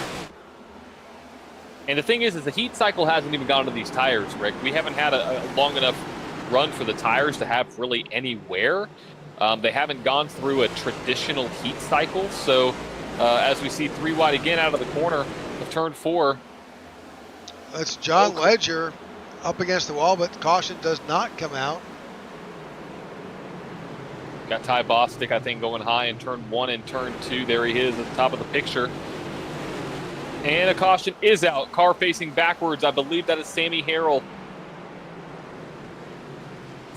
And the thing is the heat cycle hasn't even gone to these tires, Rick. We haven't had a long enough run for the tires to have really any wear. They haven't gone through a traditional heat cycle. So as we see three wide again out of the corner of turn four. That's John Ledger up against the wall, but caution does not come out. Got Ty Bostic, I think, going high in turn one and turn two. There he is at the top of the picture. And a caution is out. Car facing backwards. I believe that is Sammy Harrell.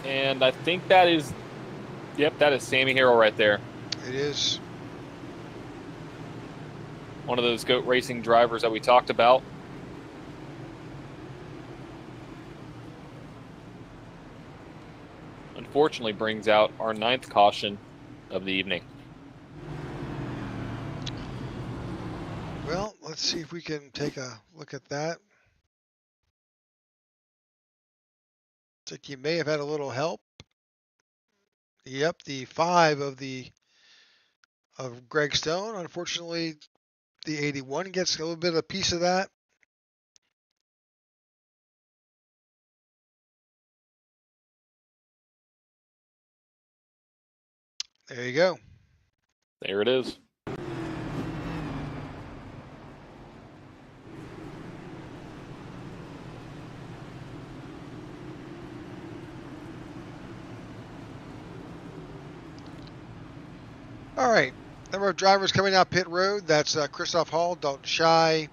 And I think that is, yep, that is Sammy Harrell right there. It is. One of those Goat Racing drivers that we talked about. Unfortunately brings out our ninth caution of the evening. Well, let's see if we can take a look at that. Looks like you may have had a little help. Yep, the 5 of Greg Stone. Unfortunately, the 81 gets a little bit of a piece of that. There you go. There it is. All right. Number of drivers coming out pit road. That's Christoph Hall, Dalton Shy,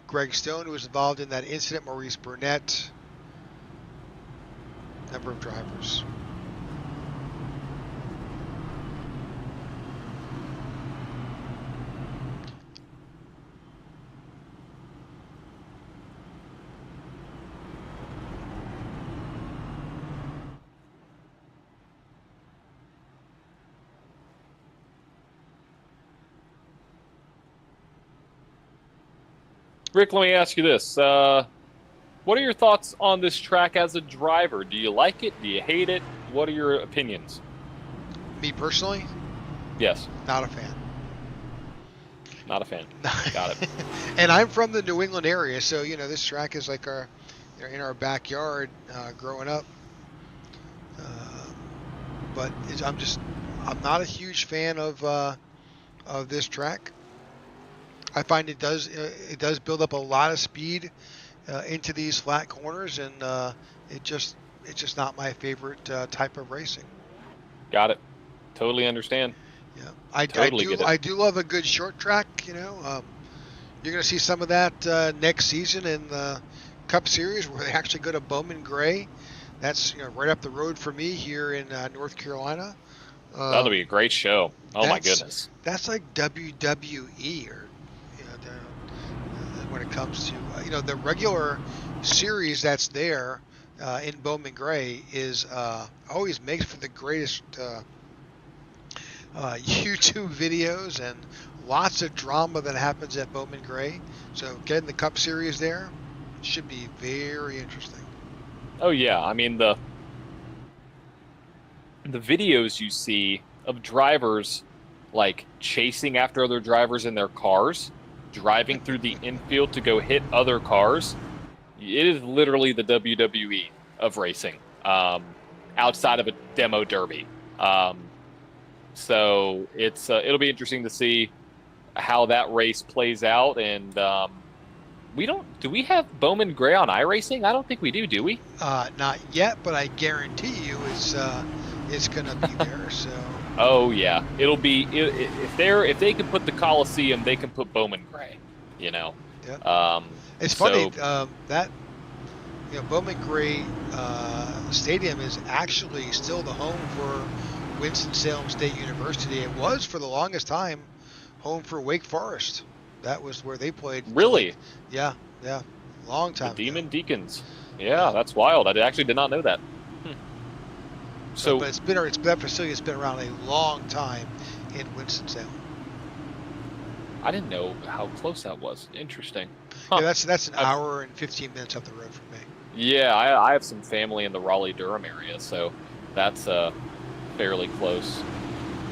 Greg Stone, who was involved in that incident, Maurice Burnett. Number of drivers. Rick, let me ask you this. What are your thoughts on this track as a driver? Do you like it? Do you hate it? What are your opinions? Me personally, Yes, not a fan. not a fan. Got it. And I'm from the New England area, so this track is like our, in our backyard growing up. But I'm not a huge fan of this track. I find it does build up a lot of speed into these flat corners, and it's just not my favorite type of racing. Got it. Totally understand. Yeah, Totally get it. I do love a good short track. You're going to see some of that next season in the Cup Series, where they actually go to Bowman Gray. That's right up the road for me here in North Carolina. That'll be a great show. Oh my goodness. That's like WWE, or when it comes to the regular series that's there in Bowman Gray is always makes for the greatest YouTube videos and lots of drama that happens at Bowman Gray. So getting the Cup Series there should be very interesting. Oh yeah, I mean the videos you see of drivers like chasing after other drivers in their cars, driving through the infield to go hit other cars. It is literally the WWE of racing, outside of a demo derby. So it'll be interesting to see how that race plays out. And do we have Bowman Gray on iRacing? I don't think we do we? Not yet, but I guarantee you it's going to be there. So. Oh yeah, it'll be if they can put the Coliseum, they can put Bowman Gray. Yeah. It's funny that Bowman Gray Stadium is actually still the home for Winston-Salem State University. It was for the longest time home for Wake Forest. That was where they played. Really? Yeah, long time. The Demon Deacons. Yeah, that's wild. I actually did not know that. So, but that facility has been around a long time in Winston-Salem. I didn't know how close that was. Interesting. Huh. Yeah, that's an hour and 15 minutes up the road from me. Yeah, I have some family in the Raleigh-Durham area, so that's fairly close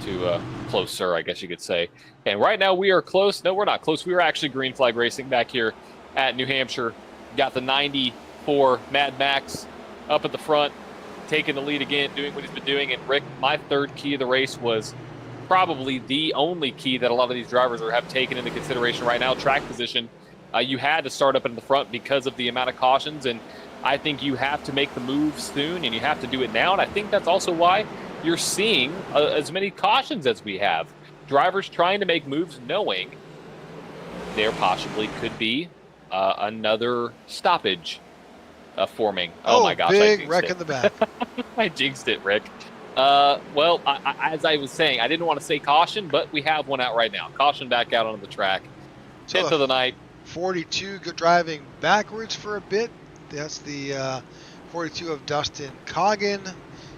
to closer, I guess you could say. And right now we are close. No, we're not close. We are actually green flag racing back here at New Hampshire. Got the 94 Mad Max up at the front, taking the lead again, doing what he's been doing. And Rick, my third key of the race was probably the only key that a lot of these drivers have taken into consideration right now, track position. You had to start up in the front because of the amount of cautions, and I think you have to make the move soon, and you have to do it now. And I think that's also why you're seeing as many cautions as we have. Drivers trying to make moves knowing there possibly could be another stoppage forming. Oh my gosh, big wreck in the back. I jinxed it, Rick. Well, as I was saying, I didn't want to say caution, but we have one out right now. Caution back out onto the track. 10th of the night. 42 driving backwards for a bit. That's the 42 of Dustin Coggin.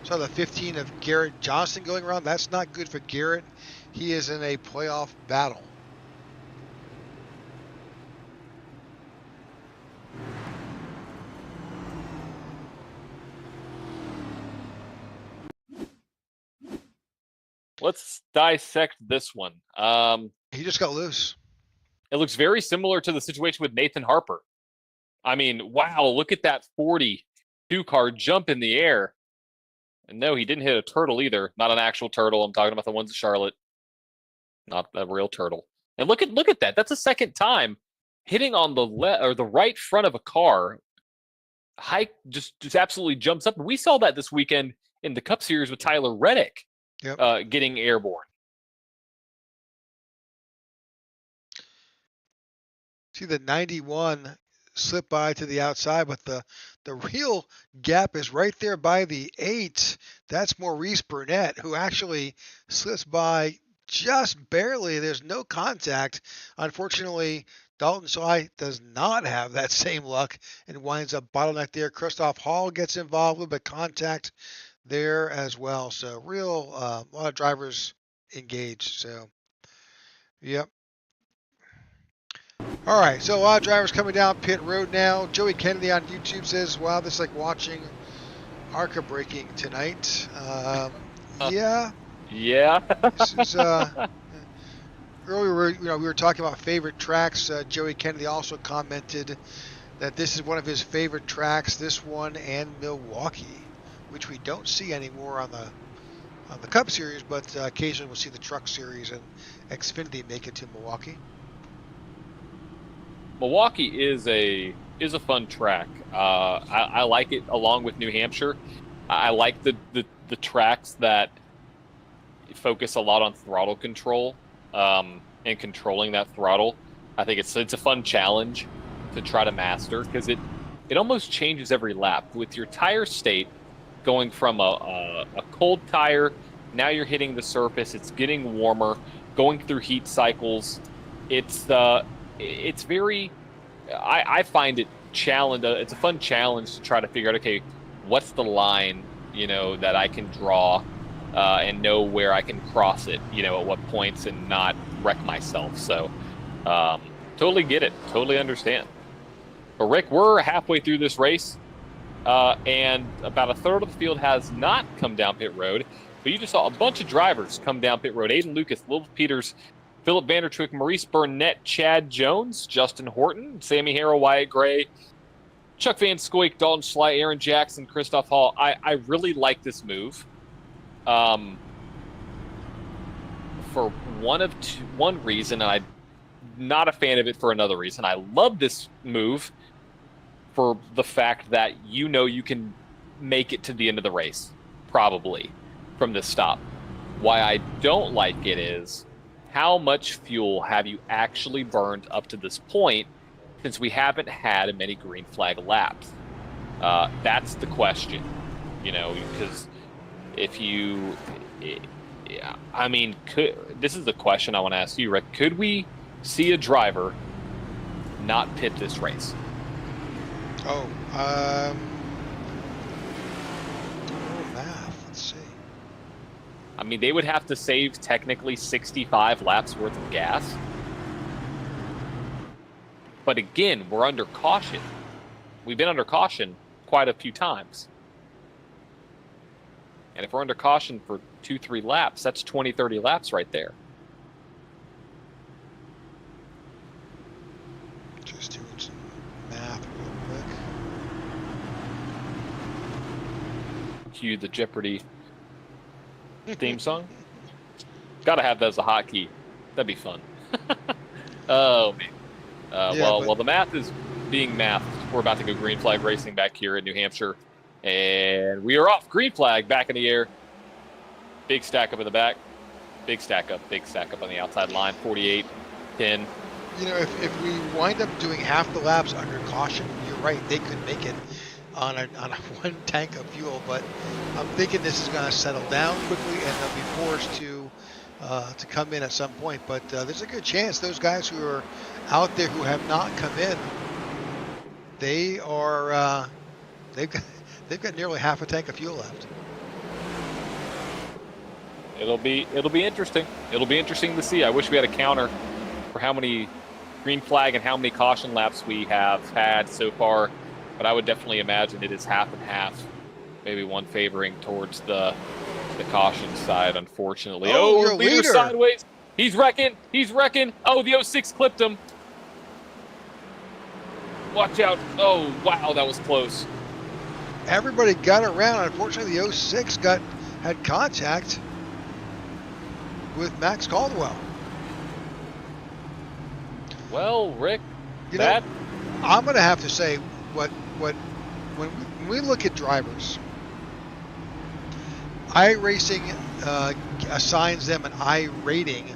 So the 15 of Garrett Johnson going around. That's not good for Garrett. He is in a playoff battle. Let's dissect this one. He just got loose. It looks very similar to the situation with Nathan Harper. I mean, wow, look at that 42 car jump in the air. And no, he didn't hit a turtle either. Not an actual turtle. I'm talking about the ones in Charlotte. Not a real turtle. And look at that. That's the second time hitting on the the right front of a car. Hike just absolutely jumps up. We saw that this weekend in the Cup Series with Tyler Reddick getting airborne. See the 91 slip by to the outside, but the real gap is right there by the 8. That's Maurice Burnett, who actually slips by just barely. There's no contact. Unfortunately, Dalton Schley does not have that same luck and winds up bottleneck there. Christoph Hall gets involved, a little bit of contact there as well. So real, a lot of drivers engaged. So, yep. All right, so a lot of drivers coming down pit road now. Joey Kennedy on YouTube says, wow, this is like watching ARCA braking tonight. Yeah. Yeah. This is, earlier, we were talking about favorite tracks. Joey Kennedy also commented that this is one of his favorite tracks, this one and Milwaukee, which we don't see anymore on the Cup Series, but occasionally we'll see the Truck Series and Xfinity make it to Milwaukee. Milwaukee is a fun track. I like it along with New Hampshire. I like the tracks that focus a lot on throttle control and controlling that throttle. I think it's a fun challenge to try to master because it almost changes every lap with your tire state going from a cold tire. Now you're hitting the surface. It's getting warmer, going through heat cycles. It's very, I find it challenge. It's a fun challenge to try to figure out, okay, what's the line, that I can draw and know where I can cross it, at what points and not wreck myself. So totally get it. Totally understand. But Rick, we're halfway through this race and about a third of the field has not come down pit road, but you just saw a bunch of drivers come down pit road. Aiden Lucas, Will Peters, Philip Vandertwick, Maurice Burnett, Chad Jones, Justin Horton, Sammy Harrell, Wyatt Gray, Chuck Van Scoik, Dalton Schley, Aaron Jackson, Christoph Hall. I really like this move. For one reason, and I'm not a fan of it for another reason. I love this move for the fact that you can make it to the end of the race, probably, from this stop. Why I don't like it is, how much fuel have you actually burned up to this point since we haven't had many green flag laps? That's the question, because if you, this is the question I want to ask you, Rick. Could we see a driver not pit this race? Math. Let's see. They would have to save technically 65 laps worth of gas. But again, we're under caution. We've been under caution quite a few times. And if we're under caution for 2-3 laps, that's 20-30 laps right there. Just doing some math real quick. Cue the Jeopardy theme song. Gotta have that as a hotkey. That'd be fun. Oh man. While the math is being mathed, we're about to go green flag racing back here in New Hampshire, and we are off. Green flag back in the air. Big stack up in the back. Big stack up on the outside line. 48, 10. If we wind up doing half the laps under caution, you're right. They could make it on a one tank of fuel, but I'm thinking this is going to settle down quickly and they'll be forced to come in at some point. But there's a good chance those guys who are out there who have not come in, they are they've got nearly half a tank of fuel left. It'll be interesting. It'll be interesting to see. I wish we had a counter for how many green flag and how many caution laps we have had so far. But I would definitely imagine it is half and half, maybe one favoring towards the caution side, unfortunately. Oh, leader sideways. He's wrecking. Oh, the 06 clipped him. Watch out. Oh, wow, that was close. everybody got around. Unfortunately, the 06 had contact with Max Caldwell. Well, Rick, You that know, I'm going to have to say when we look at drivers, iRacing assigns them an I rating.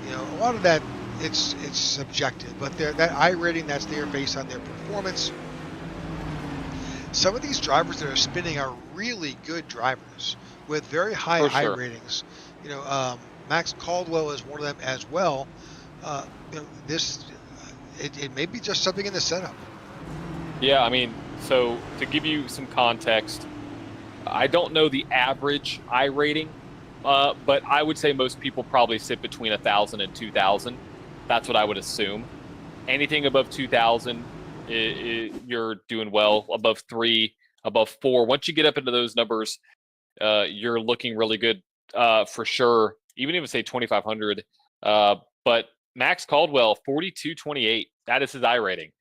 You know, a lot of that it's subjective, but that I rating that's there based on their performance. Some of these drivers that are spinning are really good drivers with very high For sure. I ratings. You know, Max Caldwell is one of them as well. You know, it may be just something in the setup. Yeah, I mean, so to give you some context, I don't know the average I rating, but I would say most people probably sit between 1,000 and 2,000. That's what I would assume. Anything above 2,000, you're doing well. Above 3, above 4. Once you get up into those numbers, you're looking really good for sure. Even if it's say 2,500. But Max Caldwell, 42.28. That is his I rating.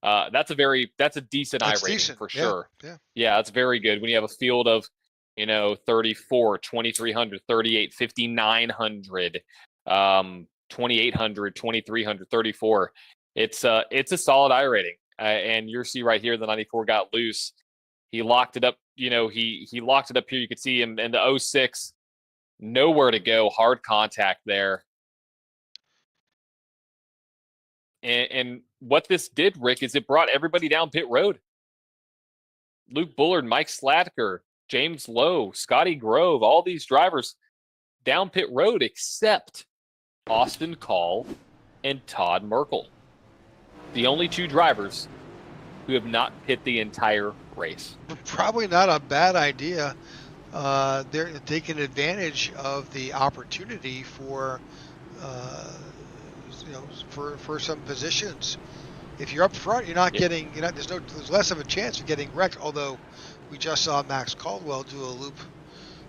That's a decent That's I rating decent. for Yeah, sure. yeah. Yeah, that's very good. When you have a field of, 34, 2,300, 38, 5,900, 2,800, 2,300, 34. It's a solid I rating. And you see right here, the 94 got loose. He locked it up. He locked it up here. You could see him in the 06. Nowhere to go. Hard contact there. And what this did, Rick, is it brought everybody down pit road. Luke Bullard, Mike Slatker, James Lowe, Scotty Grove, all these drivers down pit road except Austin Call and Todd Merkel. The only 2 drivers who have not pit the entire race. Probably not a bad idea. They're taking advantage of the opportunity for for some positions. If you're up front, you're not getting, there's less of a chance of getting wrecked. Although we just saw Max Caldwell do a loop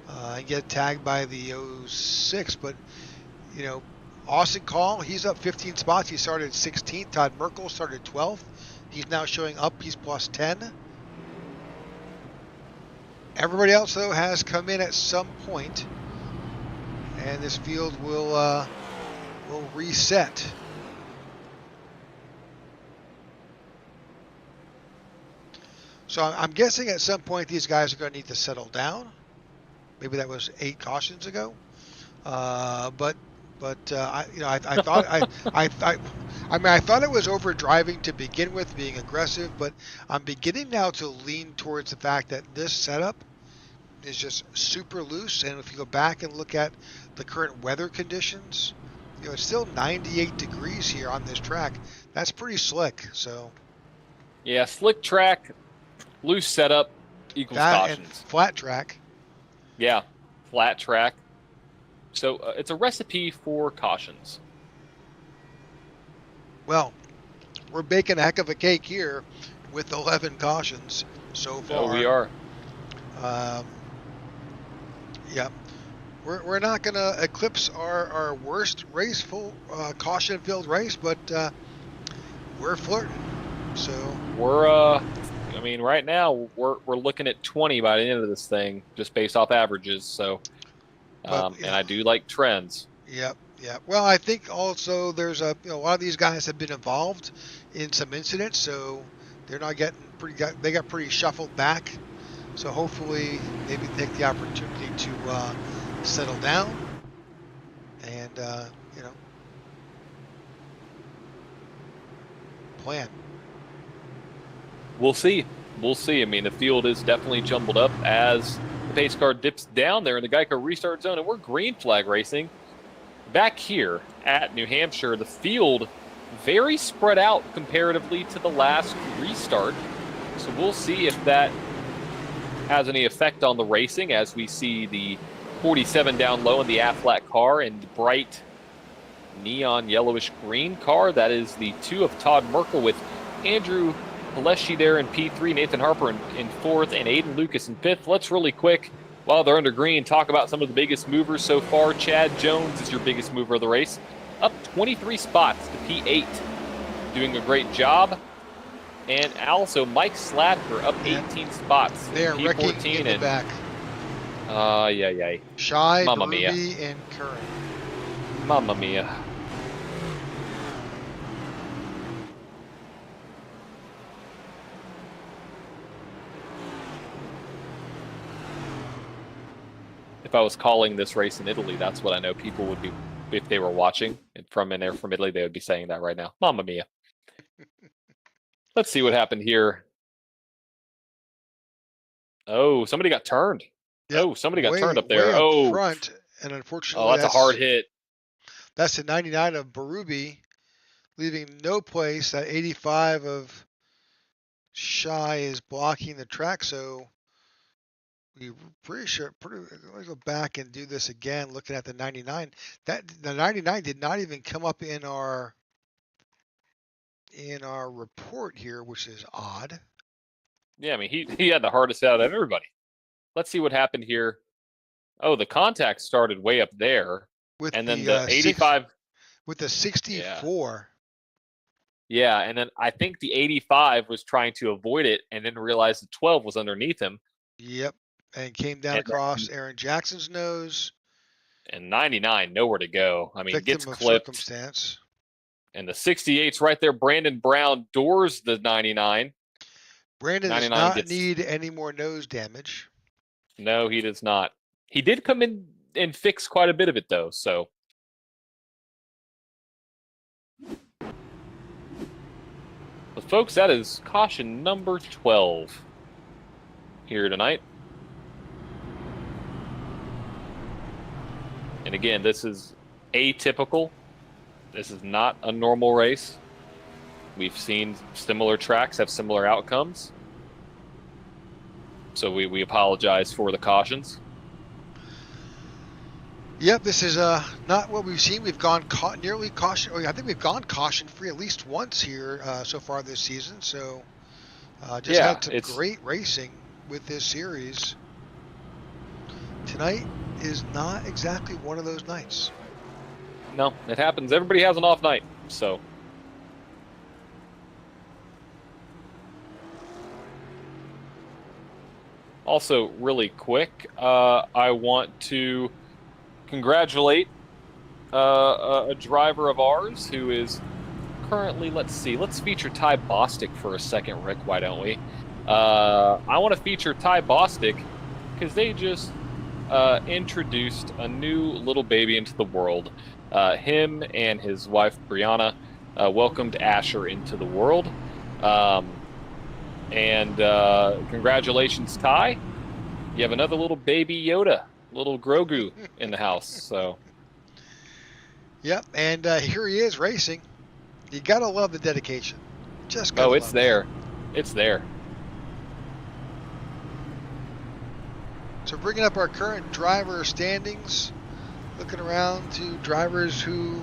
and get tagged by the 06. But Austin Call, he's up 15 spots. He started 16th. Todd Merkel started 12th. He's now showing up. He's plus 10. Everybody else, though, has come in at some point, and this field will reset. So I'm guessing at some point these guys are going to need to settle down. Maybe that was 8 cautions ago, but I thought I thought it was over driving to begin with, being aggressive, but I'm beginning now to lean towards the fact that this setup is just super loose. And if you go back and look at the current weather conditions, it's still 98 degrees here on this track. That's pretty slick. So yeah, slick track, loose setup equals cautions. And flat track. Yeah, flat track. So it's a recipe for cautions. Well, we're baking a heck of a cake here with 11 cautions so far. Oh, we are. Yeah. We're not going to eclipse our worst race, full caution-filled race, but we're flirting. So We're, right now we're looking at 20 by the end of this thing, just based off averages. So, and I do like trends. Yep. Well, I think also there's a lot of these guys have been involved in some incidents, so they're not getting they got pretty shuffled back. So hopefully maybe take the opportunity to settle down and plan. We'll see. I mean, the field is definitely jumbled up as the pace car dips down there in the Geico restart zone, and we're green flag racing. Back here at New Hampshire, the field very spread out comparatively to the last restart. So we'll see if that has any effect on the racing as we see the 47 down low in the A-flat car and bright neon yellowish green car. That is the 2 of Todd Merkel with Andrew Alessi there in P3, Nathan Harper in 4th, and Aiden Lucas in 5th. Let's really quick, while they're under green, talk about some of the biggest movers so far. Chad Jones is your biggest mover of the race, up 23 spots to P8, doing a great job. And also Mike Slatker up 18 spots. They are wrecking P14 in the and back. yeah. Shy, Mamma mia. Berube, and Curran. Mamma mia. If I was calling this race in Italy, that's what I know people would be, if they were watching from in there from Italy, they would be saying that right now. Mamma mia. Let's see what happened here. Oh, somebody got turned. Yep, Oh, somebody got way- turned up there. way up Oh, front, and unfortunately, oh, that's a hard hit. That's the 99 of Berube, leaving no place. That 85 of Shy is blocking the track, so we're pretty sure. Let me go back and do this again. Looking at the 99, the 99 did not even come up in our report here, which is odd. Yeah, I mean, he had the hardest out of everybody. Let's see what happened here. Oh, the contact started way up there. With And then the 85. With the 64. Yeah, and then I think the 85 was trying to avoid it and then realized the 12 was underneath him. Yep. And came down And across Aaron Jackson's nose. And 99, nowhere to go. I mean, Victim gets of clipped. circumstance. And the 68's right there. Brandon Brown doors the 99. Brandon does 99 not gets- need any more nose damage. No, he does not. He did come in and fix quite a bit of it, though, so. But folks, that is caution number 12 here tonight. And again, this is atypical. This is not a normal race. We've seen similar tracks have similar outcomes. So we apologize for the cautions. Yep, this is not what we've seen. We've gone nearly caution. I think we've gone caution-free at least once here so far this season. So just had some great racing with this series. Tonight is not exactly one of those nights. No, it happens. Everybody has an off night, so. Also, really quick, I want to congratulate a driver of ours who is currently, let's feature Ty Bostic for a second, Rick, why don't we? I want to feature Ty Bostic because they just introduced a new little baby into the world. Him and his wife, Brianna, welcomed Asher into the world. And congratulations, Ty. You have another little baby Yoda, little Grogu in the house. So. Yep, and here he is racing. You gotta love the dedication. Just Oh, it's there. It's there. So bringing up our current driver standings, looking around to drivers who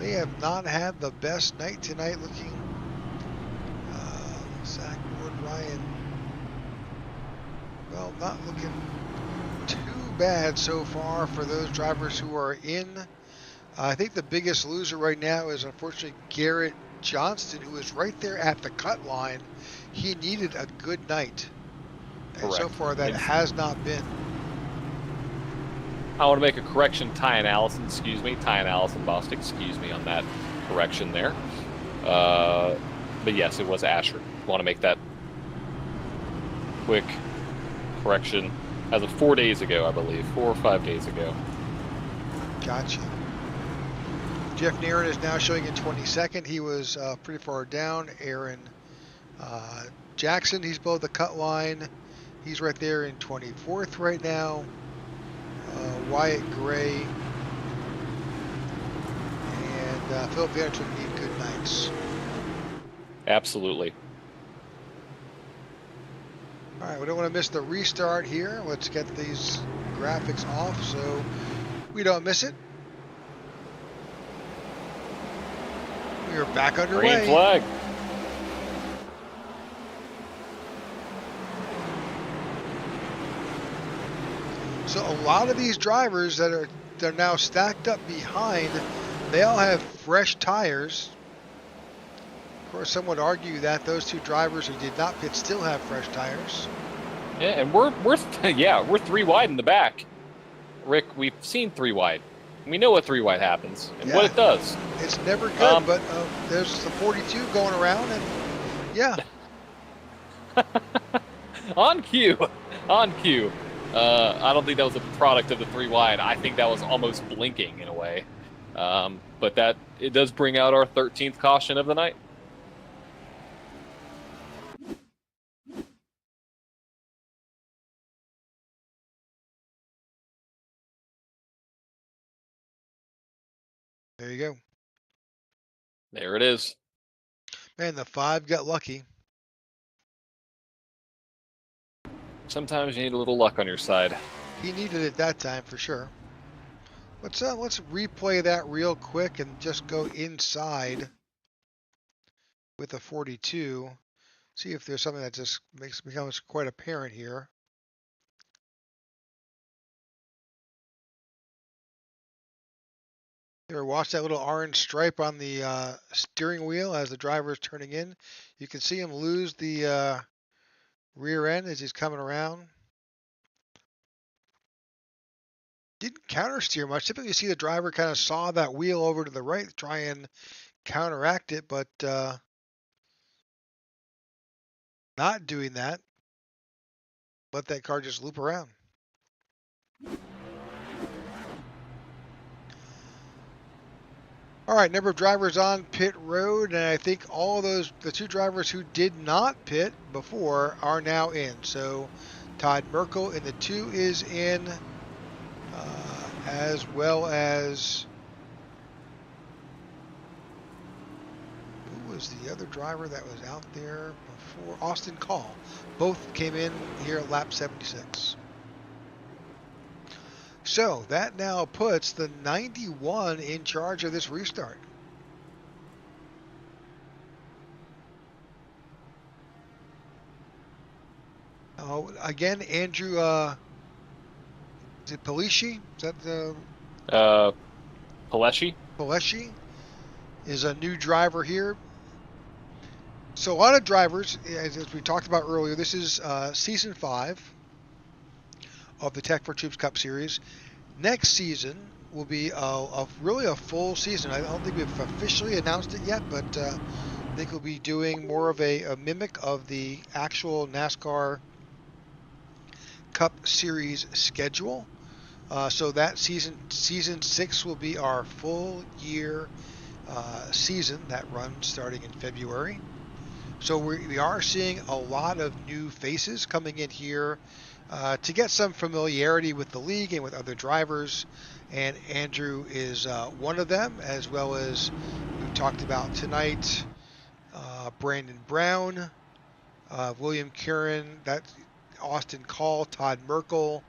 they have not had the best night tonight. Looking, Zach Ward, Ryan. Well, not looking too bad so far for those drivers who are in. I think the biggest loser right now is unfortunately Garrett Johnston, who is right there at the cut line. He needed a good night. And so far that has not been. I want to make a correction. Ty and Allison Bostic, excuse me on that correction there. But yes, it was Asher. Want to make that quick correction as of 4 days ago, I believe. 4 or 5 days ago. Gotcha. Jeff Nairn is now showing in 22nd. He was pretty far down. Aaron Jackson, he's below the cut line. He's right there in 24th right now. Wyatt Gray and Philip Vanderton need good nights. Absolutely. All right, we don't want to miss the restart here. Let's get these graphics off so we don't miss it. We are back underway. Green flag. So a lot of these drivers they're now stacked up behind, they all have fresh tires. course, some would argue that those two drivers who did not pit still have fresh tires. Yeah, and we're yeah, we're 3 wide in the back. Rick, we've seen 3 wide. We know what 3 wide happens and what it does. It's never good, but there's the 42 going around, and yeah. On cue. On cue. I don't think that was a product of the 3 wide. I think that was almost blinking in a way. But that it does bring out our 13th caution of the night. There you go. There it is. Man, the 5 got lucky. Sometimes you need a little luck on your side. He needed it that time for sure. Let's replay that real quick and just go inside with a 42. See if there's something that just becomes quite apparent here. You ever watch that little orange stripe on the steering wheel as the driver is turning in? You can see him lose the rear end as he's coming around. Didn't counter steer much. Typically, you see the driver kind of saw that wheel over to the right to try and counteract it, but not doing that. Let that car just loop around. All right, number of drivers on pit road, and I think all of the 2 drivers who did not pit before are now in. So Todd Merkel in the 2 is in, as well as, who was the other driver that was out there before? Austin Call. Both came in here at lap 76. So that now puts the 91 in charge of this restart. Again, Andrew, is it Paleshi? Is that the Paleshi? Paleshi is a new driver here. So a lot of drivers, as we talked about earlier, this is season 5 of the Tech for Troops Cup Series. Next season will be really a full season. I don't think we've officially announced it yet, but I think we'll be doing more of a mimic of the actual NASCAR Cup Series schedule. So that season 6 will be our full year season that runs starting in February. So we are seeing a lot of new faces coming in here to get some familiarity with the league and with other drivers, and Andrew is one of them, as well as we've talked about tonight, Brandon Brown, William Curran, Austin Call, Todd Merkel,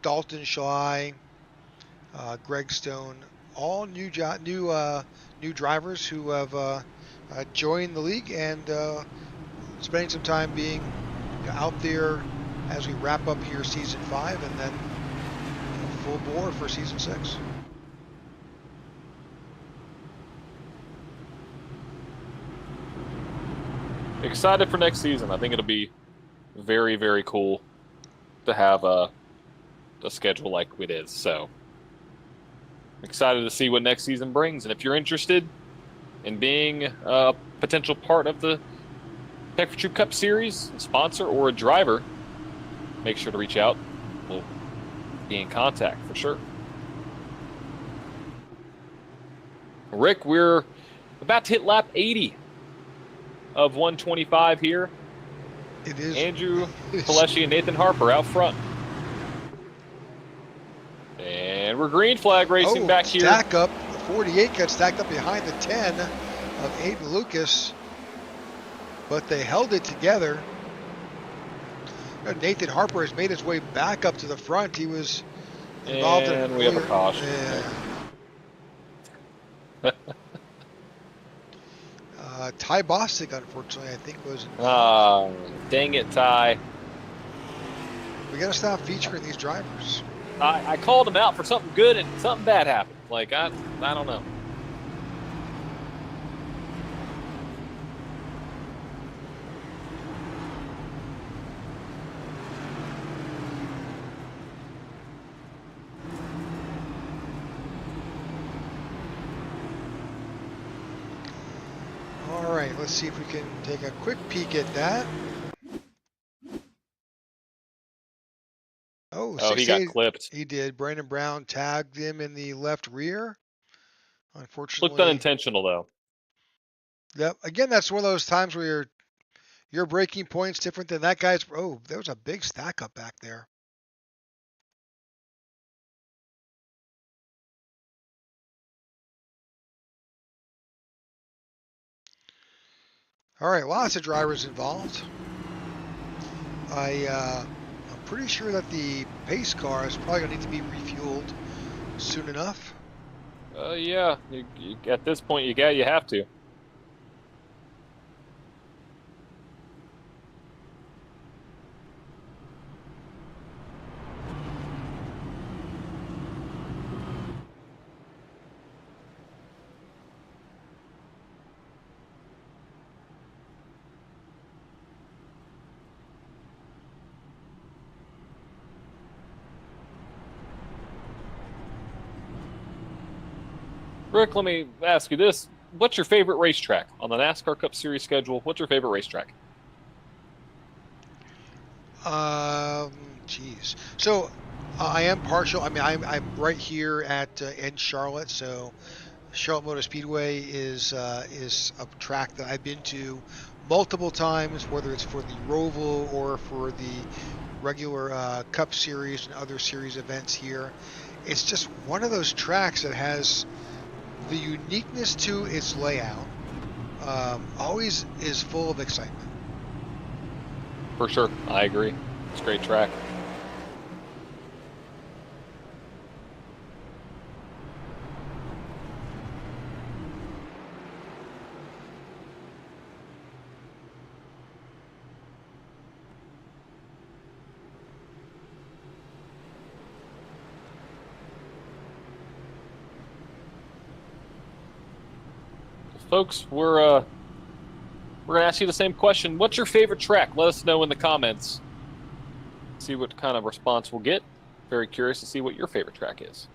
Dalton Schley, Greg Stone, all new drivers who have joined the league and spending some time being out there as we wrap up here season 5 and then full bore for season 6. Excited for next season. I think it'll be very, very cool to have a schedule like it is. So excited to see what next season brings. And if you're interested in being a potential part of the Tech for Troop Cup Series, a sponsor or a driver, make sure to reach out. We'll be in contact for sure. Rick, we're about to hit lap 80 of 125 here. It is Andrew Paleshi and Nathan Harper out front. And we're green flag racing back here. Stack up. The 48 got stacked up behind the 10 of Aiden Lucas, but they held it together. Nathan Harper has made his way back up to the front. He was involved and we have a caution. Yeah. Ty Bostic, unfortunately, I think was. Dang it, Ty. We got to stop featuring these drivers. I called him out for something good and something bad happened. Like, I don't know. All right, let's see if we can take a quick peek at that. Oh, Oh, he got 68. clipped. He did. Brandon Brown tagged him in the left rear. Looked Unfortunately, unintentional though. yep. Again, that's one of those times where your breaking point's different than that guy's. Oh, there was a big stack up back there. All right, lots of drivers involved. I'm pretty sure that the pace car is probably gonna need to be refueled soon enough. Yeah. At this point, you have to. Rick, let me ask you this. What's your favorite racetrack on the NASCAR Cup Series schedule? What's your favorite racetrack? Geez. So I am partial. I mean, I'm right here at in Charlotte, so Charlotte Motor Speedway is a track that I've been to multiple times, whether it's for the Roval or for the regular Cup Series and other series events here. It's just one of those tracks that has the uniqueness to its layout. Always is full of excitement. For sure, I agree. It's a great track. Folks, we're gonna ask you the same question. What's your favorite track? Let us know in the comments. See what kind of response we'll get. Very curious to see what your favorite track is.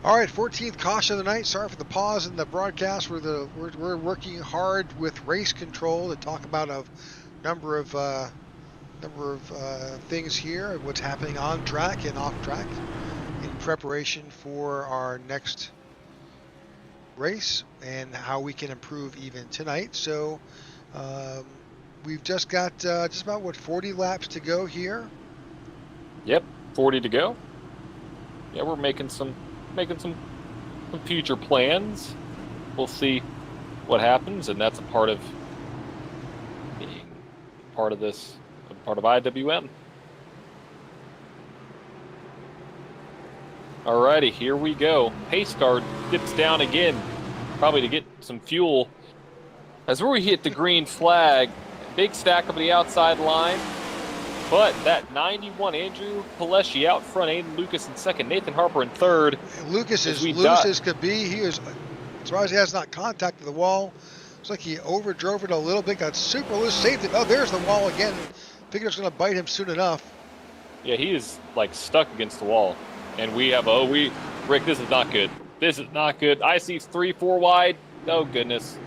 All right, 14th caution of the night. Sorry for the pause in the broadcast. We're working hard with race control to talk about a number of things here, what's happening on track and off track, in preparation for our next race and how we can improve even tonight. So we've just got just about 40 laps to go here. Yep, 40 to go. Yeah, we're making some future plans. We'll see what happens, and that's a part of being part of this, part of IWM. Alrighty, here we go. Pace car dips down again, probably to get some fuel. As we hit the green flag, big stack up the outside line. But that 91 Andrew Pileshi out front, Aiden Lucas in second, Nathan Harper in third. Lucas is loose as could be. He is, as far as he has not contacted the wall. Looks like he overdrove it a little bit, got super loose, saved it. Oh, there's the wall again. Figured it's going to bite him soon enough. Yeah, he is like stuck against the wall. And we have, Rick, this is not good. This is not good. I see 3-4 wide. Oh, goodness.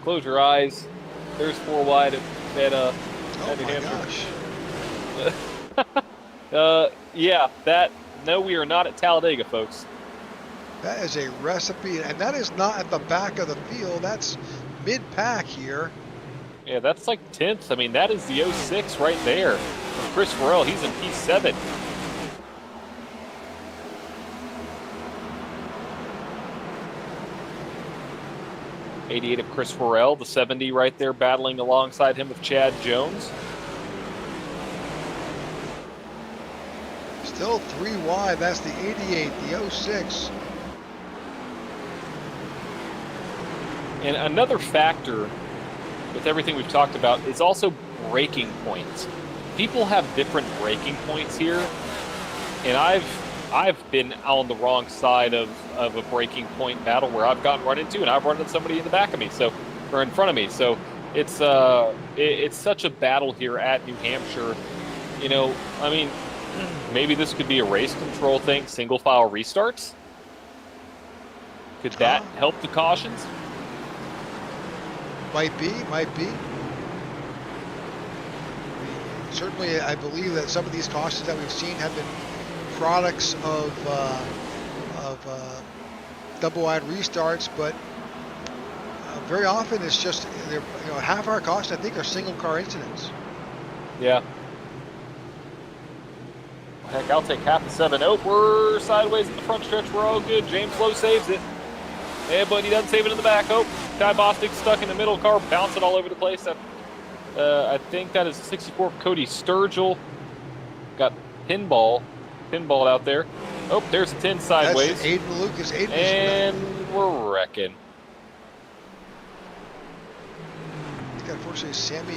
Close your eyes. There's 4 wide at oh, New my Hampshire. gosh. No, we are not at Talladega, folks. That is a recipe, and that is not at the back of the field. That's mid-pack here. Yeah, that's like 10th. I mean, that is the 06 right there. From Chris Farrell, he's in P7. '88 of Chris Farrell, the 70 right there, battling alongside him with Chad Jones. Still 3 wide. That's the 88, the 06. And another factor with everything we've talked about is also braking points. People have different braking points here, and I've been on the wrong side of a braking point battle where I've gotten run into, and I've run into somebody in the back of me, or in front of me. So it's such a battle here at New Hampshire. I mean, maybe this could be a race control thing, single file restarts. Could that help the cautions? Might be. Certainly, I believe that some of these cautions that we've seen have been products of double-wide restarts, but very often it's just half our cautions I think are single-car incidents. Yeah. Heck, I'll take half the 7. Oh, we're sideways in the front stretch. We're all good. James Lowe saves it. Yeah, but he doesn't save it in the back. Oh, Ty Bostic stuck in the middle. Car bouncing all over the place. I think that is 64 Cody Sturgill. Got pinballed out there. Oh, there's a 10 sideways. That's Aiden Lucas. And we're wrecking. I think unfortunately Sammy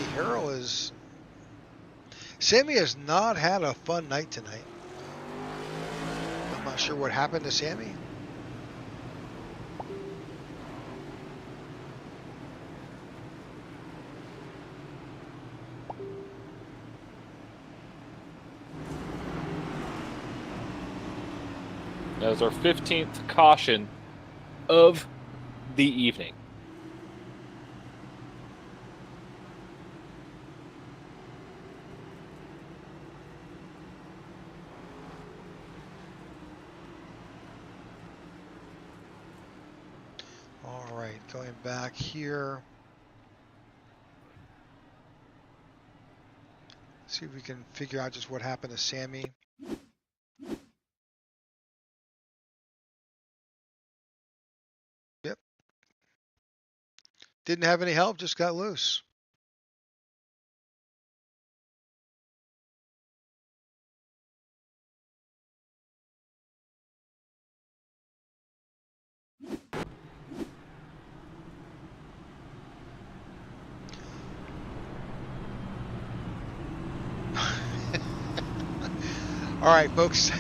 has not had a fun night tonight. I'm not sure what happened to Sammy. That was our 15th caution of the evening. All right, going back here. See if we can figure out just what happened to Sammy. Yep. Didn't have any help, just got loose. All right, folks.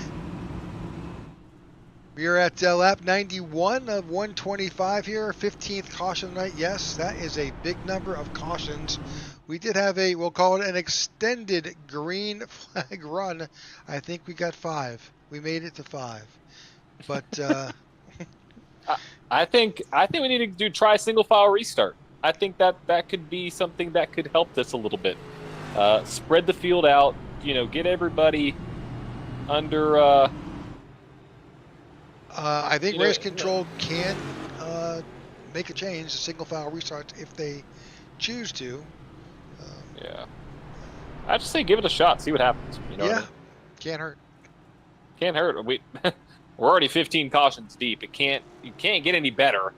We are at lap 91 of 125 here, 15th caution night. Yes, that is a big number of cautions. We did have we'll call it an extended green flag run. I think we got 5. We made it to 5. But I think we need to try single file restart. I think that could be something that could help this a little bit. Spread the field out, get everybody under I think race control can make a change to single file restarts if they choose to. Yeah. I just say give it a shot, see what happens. Yeah, what I mean? Can't hurt. Can't hurt. We're already 15 cautions deep. You can't get any better.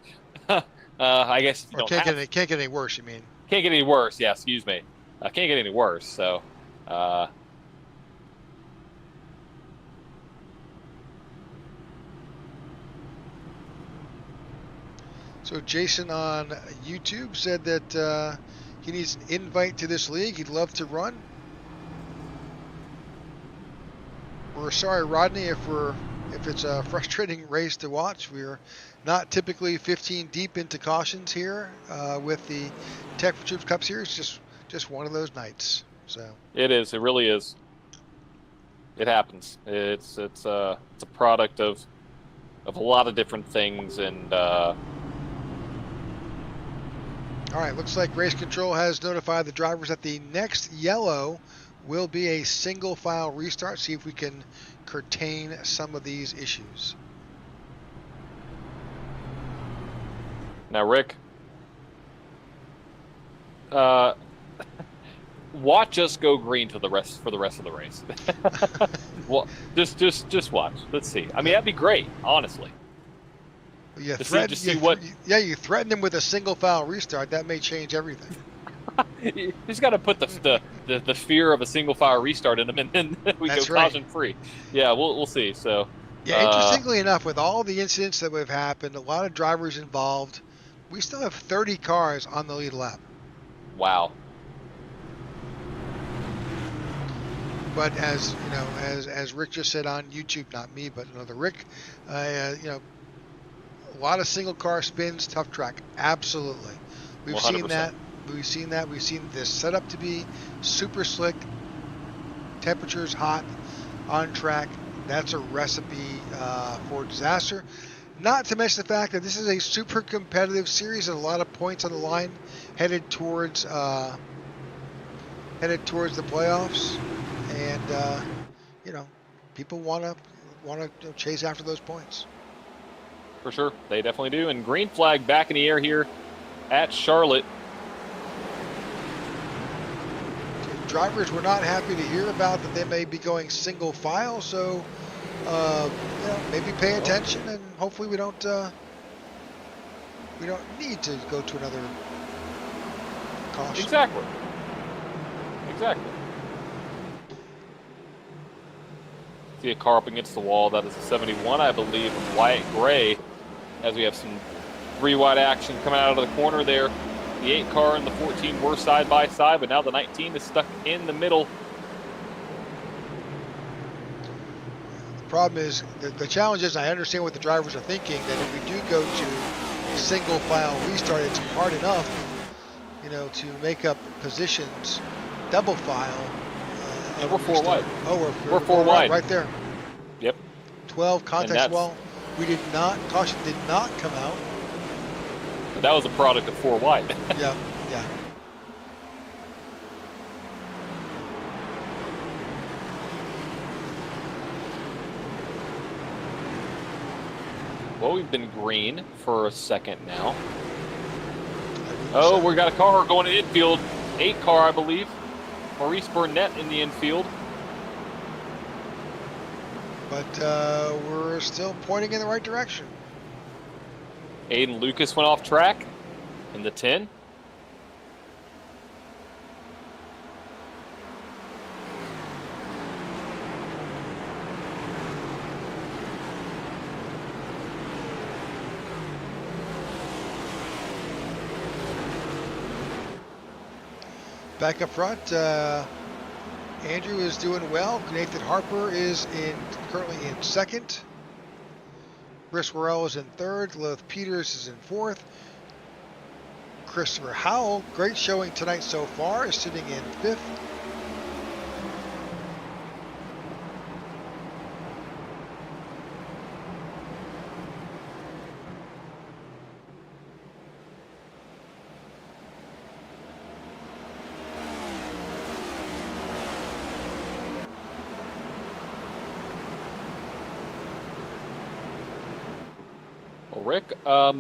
I guess you can't get any worse. You mean? Can't get any worse. Yeah, excuse me. Can't get any worse. So. So Jason on YouTube said that he needs an invite to this league. He'd love to run. We're sorry, Rodney, if it's a frustrating race to watch. We're not typically 15 deep into cautions here with the Tech for Troops Cup Series. Just one of those nights. So it is. It really is. It happens. It's a product of a lot of different things and. All right, looks like race control has notified the drivers that the next yellow will be a single file restart. See if we can curtail some of these issues. Now, Rick, watch us go green for the rest of the race. Well, just watch. Let's see. I mean, that'd be great, honestly. You threaten them with a single file restart. That may change everything. You just got to put the fear of a single file restart in them, and then we That's go right. caution free. Yeah, we'll see. So yeah, interestingly enough, with all the incidents that have happened, a lot of drivers involved, we still have 30 cars on the lead lap. Wow. But as you know, as Rick just said on YouTube, not me, but another Rick, you know, a lot of single car spins, tough track. Absolutely, we've 100%. seen that. We've seen that. We've seen this set up to be super slick. Temperatures hot on track. That's a recipe for disaster. Not to mention the fact that this is a super competitive series and a lot of points on the line headed towards the playoffs, and you know, people want to chase after those points. For sure, they definitely do. And green flag back in the air here at Charlotte. Drivers were not happy to hear about that they may be going single file, so you know, maybe pay attention, and hopefully we don't need to go to another caution. Exactly. See a car up against the wall. That is a 71, I believe, of Wyatt Gray, as we have some 3-wide action coming out of the corner there. The 8 car and the 14 were side by side, but now the 19 is stuck in the middle. The problem is, the challenge is, I understand what the drivers are thinking, that if we do go to single file restart, it's hard enough, you know, to make up positions double file. We're 4 wide. Oh, we're 4 wide. Right there. Yep. 12 context well. Caution did not come out. That was a product of 4 wide. Yeah. Well, we've been green for a second now. Oh, we got a car going to infield. 8 car, I believe. Maurice Burnett in the infield. But we're still pointing in the right direction. Aiden Lucas went off track in the 10. Back up front, Andrew is doing well. Nathan Harper is currently in second. Chris Worrell is in third. Lilith Peters is in fourth. Christopher Howell, great showing tonight so far, is sitting in fifth. Rick, I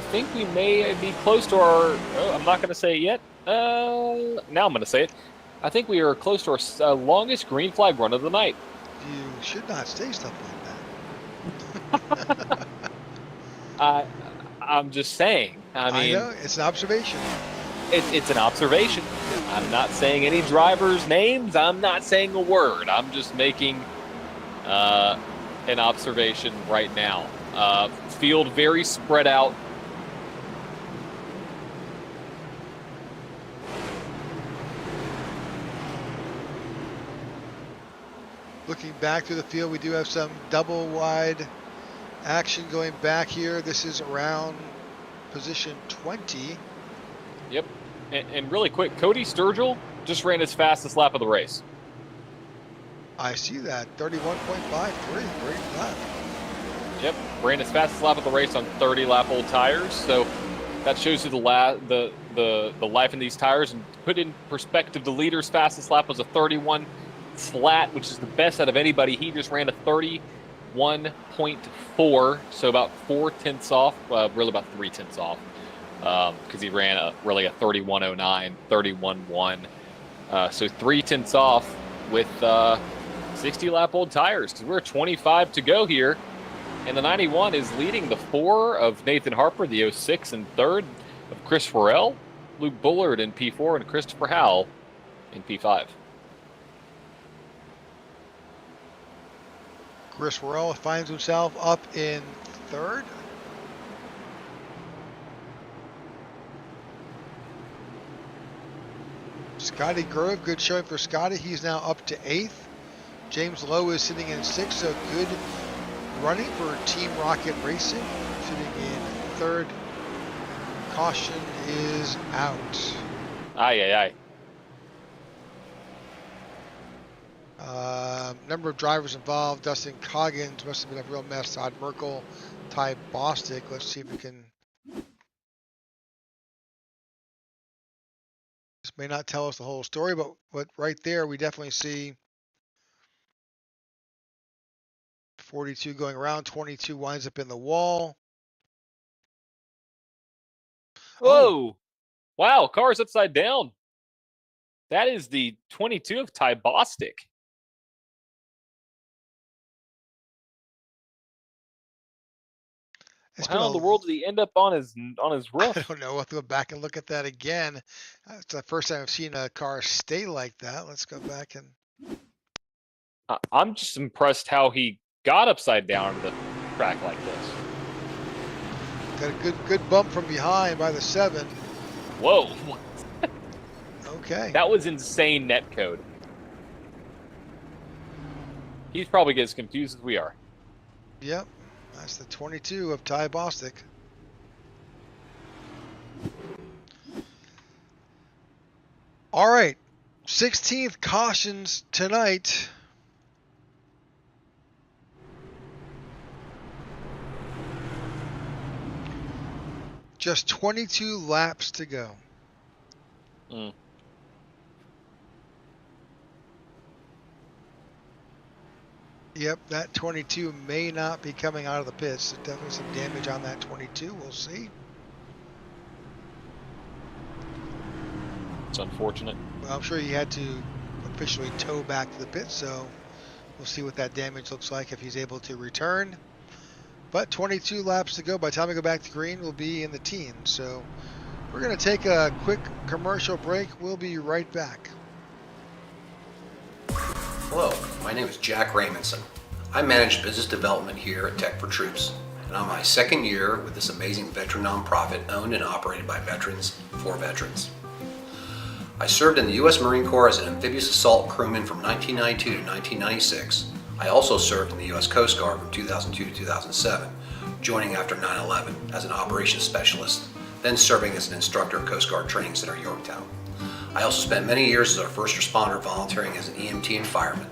think we may be close to our... I'm not going to say it yet. Now I'm going to say it. I think we are close to our longest green flag run of the night. You should not say stuff like that. I'm just saying. I mean, I know, it's an observation. It's an observation. I'm not saying any drivers' names. I'm not saying a word. I'm just making an observation right now. Field very spread out. Looking back through the field, we do have some double wide action going back here. This is around position 20. Yep. And really quick, Cody Sturgill just ran his fastest lap of the race. I see that. 31.53. Great lap. Yep, ran his fastest lap of the race on 30-lap-old tires. So that shows you the life in these tires. And to put in perspective, the leader's fastest lap was a 31 flat, which is the best out of anybody. He just ran a 31.4, so about 4/10 off. Really about 3/10 off, because he ran a 31.09, 31.1. So 3/10 off with 60-lap-old tires, because we're 25 to go here. And the 91 is leading the 4 of Nathan Harper, the 06 in third of Chris Worrell, Luke Bullard in P4, and Christopher Howell in P5. Chris Worrell finds himself up in third. Scotty Grove, good showing for Scotty. He's now up to 8th. James Lowe is sitting in 6th, so good running for Team Rocket Racing. Sitting in 3rd. Caution is out. Aye. Number of drivers involved. Dustin Coggins must have been a real mess. Todd Merkel, Ty Bostic. Let's see if we can. This may not tell us the whole story, but right there we definitely see 42 going around. 22 winds up in the wall. Whoa! Wow, car's upside down. That is the 22 of Ty Bostic. How in the world did he end up on his roof? I don't know. We'll have to go back and look at that again. It's the first time I've seen a car stay like that. Let's go back and. I'm just impressed how he got upside down to the track like this. Got a good bump from behind by the 7. Whoa. Okay. That was insane net code. He's probably getting as confused as we are. Yep. That's the 22 of Ty Bostic. All right. 16th cautions tonight. Just 22 laps to go. Yep, that 22 may not be coming out of the pits. There's definitely some damage on that 22. We'll see. It's unfortunate. Well, I'm sure he had to officially tow back to the pit, so we'll see what that damage looks like if he's able to return. But 22 laps to go. By the time we go back to green, we'll be in the teens. So we're going to take a quick commercial break. We'll be right back. Hello, my name is Jack Raymondson. I manage business development here at Tech for Troops, and I'm my 2nd year with this amazing veteran nonprofit owned and operated by veterans for veterans. I served in the U.S. Marine Corps as an amphibious assault crewman from 1992 to 1996. I also served in the U.S. Coast Guard from 2002 to 2007, joining after 9/11 as an operations specialist, then serving as an instructor at Coast Guard Training Center, Yorktown. I also spent many years as a first responder volunteering as an EMT and fireman.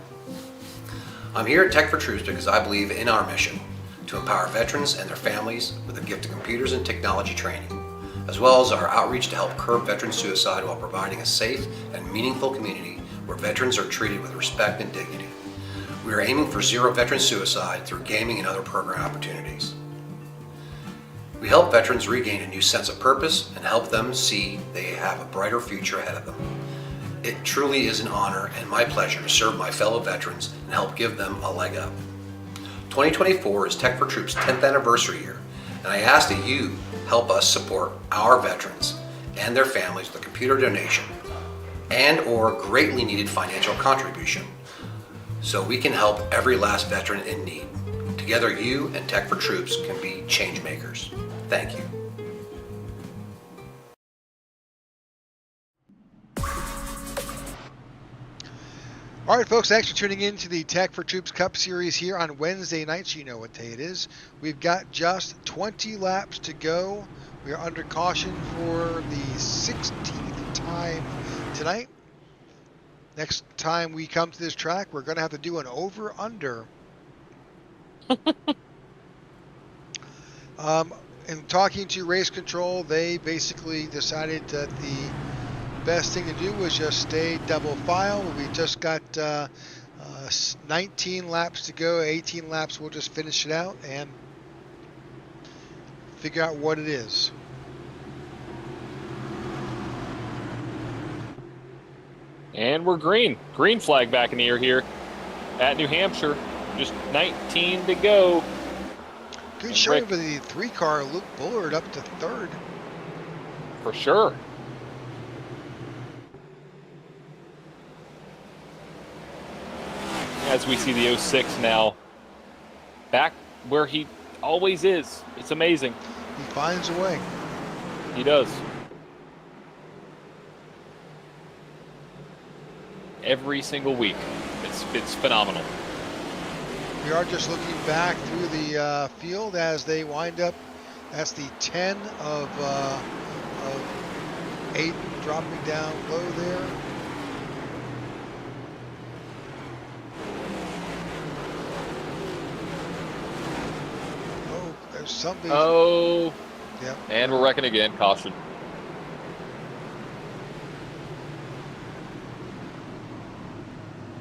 I'm here at Tech for Troops because I believe in our mission to empower veterans and their families with the gift of computers and technology training, as well as our outreach to help curb veteran suicide while providing a safe and meaningful community where veterans are treated with respect and dignity. We are aiming for zero veteran suicide through gaming and other program opportunities. We help veterans regain a new sense of purpose and help them see they have a brighter future ahead of them. It truly is an honor and my pleasure to serve my fellow veterans and help give them a leg up. 2024 is Tech for Troops' 10th anniversary year, and I ask that you help us support our veterans and their families with a computer donation and or greatly needed financial contribution so we can help every last veteran in need. Together, you and Tech for Troops can be change makers. Thank you. All right, folks, thanks for tuning in to the Tech for Troops Cup Series here on Wednesday nights. You know what day it is. We've got just 20 laps to go. We are under caution for the 16th time tonight. Next time we come to this track, we're going to have to do an over-under. In talking to Race Control, they basically decided that the best thing to do was just stay double file. We just got 19 laps to go, 18 laps. We'll just finish it out and figure out what it is. And we're green. Green flag back in the air here at New Hampshire. Just 19 to go. Good showing for the 3-car, Luke Bullard up to 3rd. For sure. As we see the 06 now back where he always is. It's amazing. He finds a way. He does. every single week. It's phenomenal. We are just looking back through the field as they wind up. That's the 10 of 8 dropping down low there. Oh, there's something. Oh, yeah. And we're wrecking again. Caution.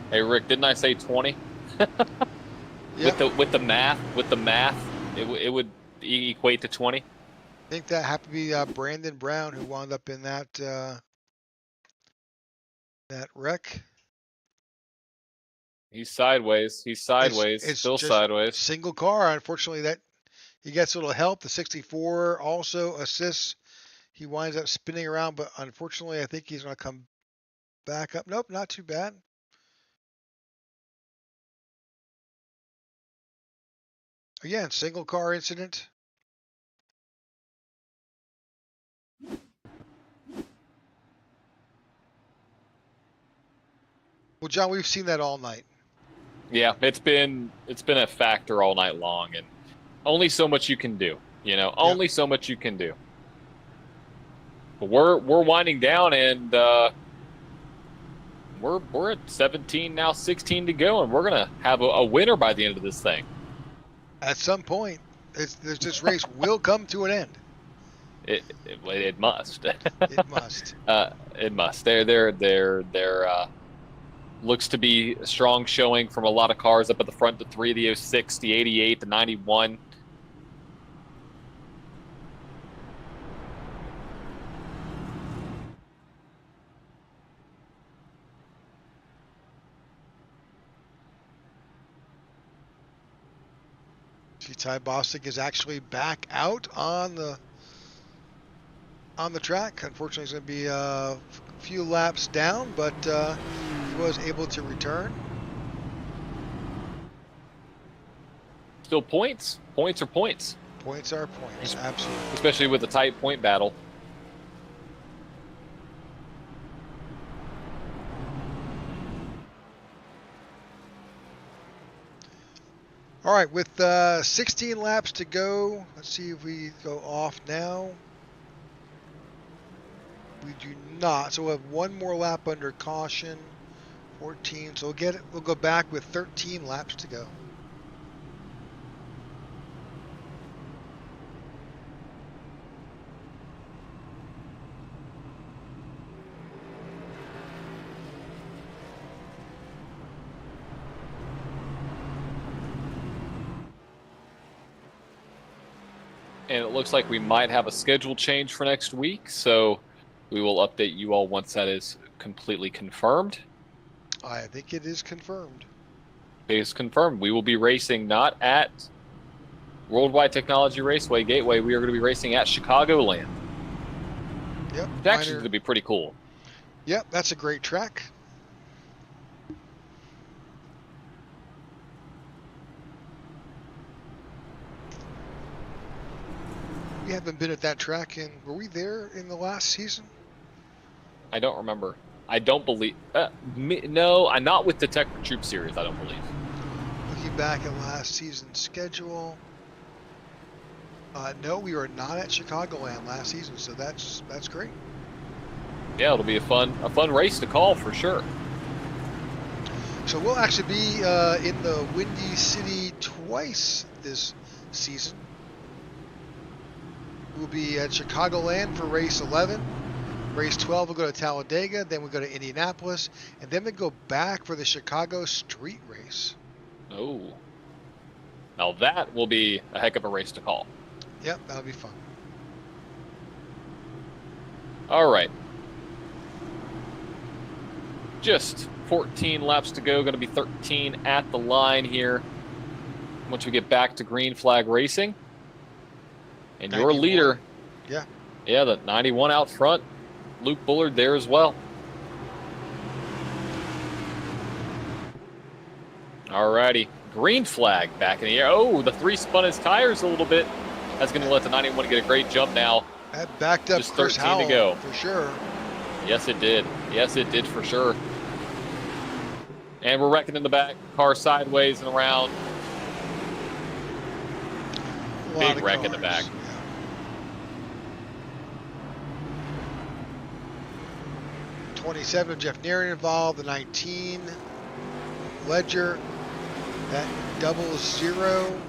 Hey Rick, didn't I say 20? Yep. With the math, it would equate to 20. I think that happened to be Brandon Brown who wound up in that that wreck. He's sideways. He's sideways. It's Still just sideways. Single car. Unfortunately, that he gets a little help. The 64 also assists. He winds up spinning around, but unfortunately, I think he's going to come back up. Nope, not too bad. Again, single car incident. Well, John, we've seen that all night. Yeah, it's been a factor all night long, and only so much you can do. Only so much you can do. But we're winding down, and we're at 17 now, 16 to go, and we're gonna have a winner by the end of this thing. At some point, this race will come to an end. It must. It must. It must. There looks to be a strong showing from a lot of cars up at the front. The 3, the 06, the 88, the 91. See, Ty Bostic is actually back out on the track. Unfortunately, he's going to be a few laps down, but he was able to return. Still points. Points are points. Points are points, absolutely. Especially with the tight point battle. All right, with 16 laps to go, let's see if we go off now. We do not, so we'll have one more lap under caution, 14. So we'll go back with 13 laps to go. And it looks like we might have a schedule change for next week, so we will update you all once that is completely confirmed. I think it is confirmed. It is confirmed. We will be racing not at Worldwide Technology Raceway Gateway. We are going to be racing at Chicagoland. Yep. It's actually going to be pretty cool. Yep, that's a great track. We haven't been at that track were we there in the last season? I don't remember. I don't believe. No, I'm not with the Tech for Troop series. I don't believe. Looking back at last season's schedule. No, we were not at Chicagoland last season, so that's great. Yeah, it'll be a fun race to call for sure. So we'll actually be in the Windy City twice this season. We'll be at Chicagoland for race 11. Race 12 will go to Talladega, then we'll go to Indianapolis, and then we go back for the Chicago Street Race. Oh. Now that will be a heck of a race to call. Yep, that'll be fun. All right. Just 14 laps to go. Going to be 13 at the line here once we get back to green flag racing. And 91. your leader, yeah, the 91 out front, Luke Bullard there as well. All righty, green flag back in the air. Oh, the 3 spun his tires a little bit. That's going to let the 91 get a great jump now. That backed up Just Chris 13 Howell to go. for sure. Yes, it did. Yes, it did for sure. And we're wrecking in the back. Car sideways and around. Big wreck in the back. Yeah. '27, Jeff Narian involved. The 19, Ledger. That 00.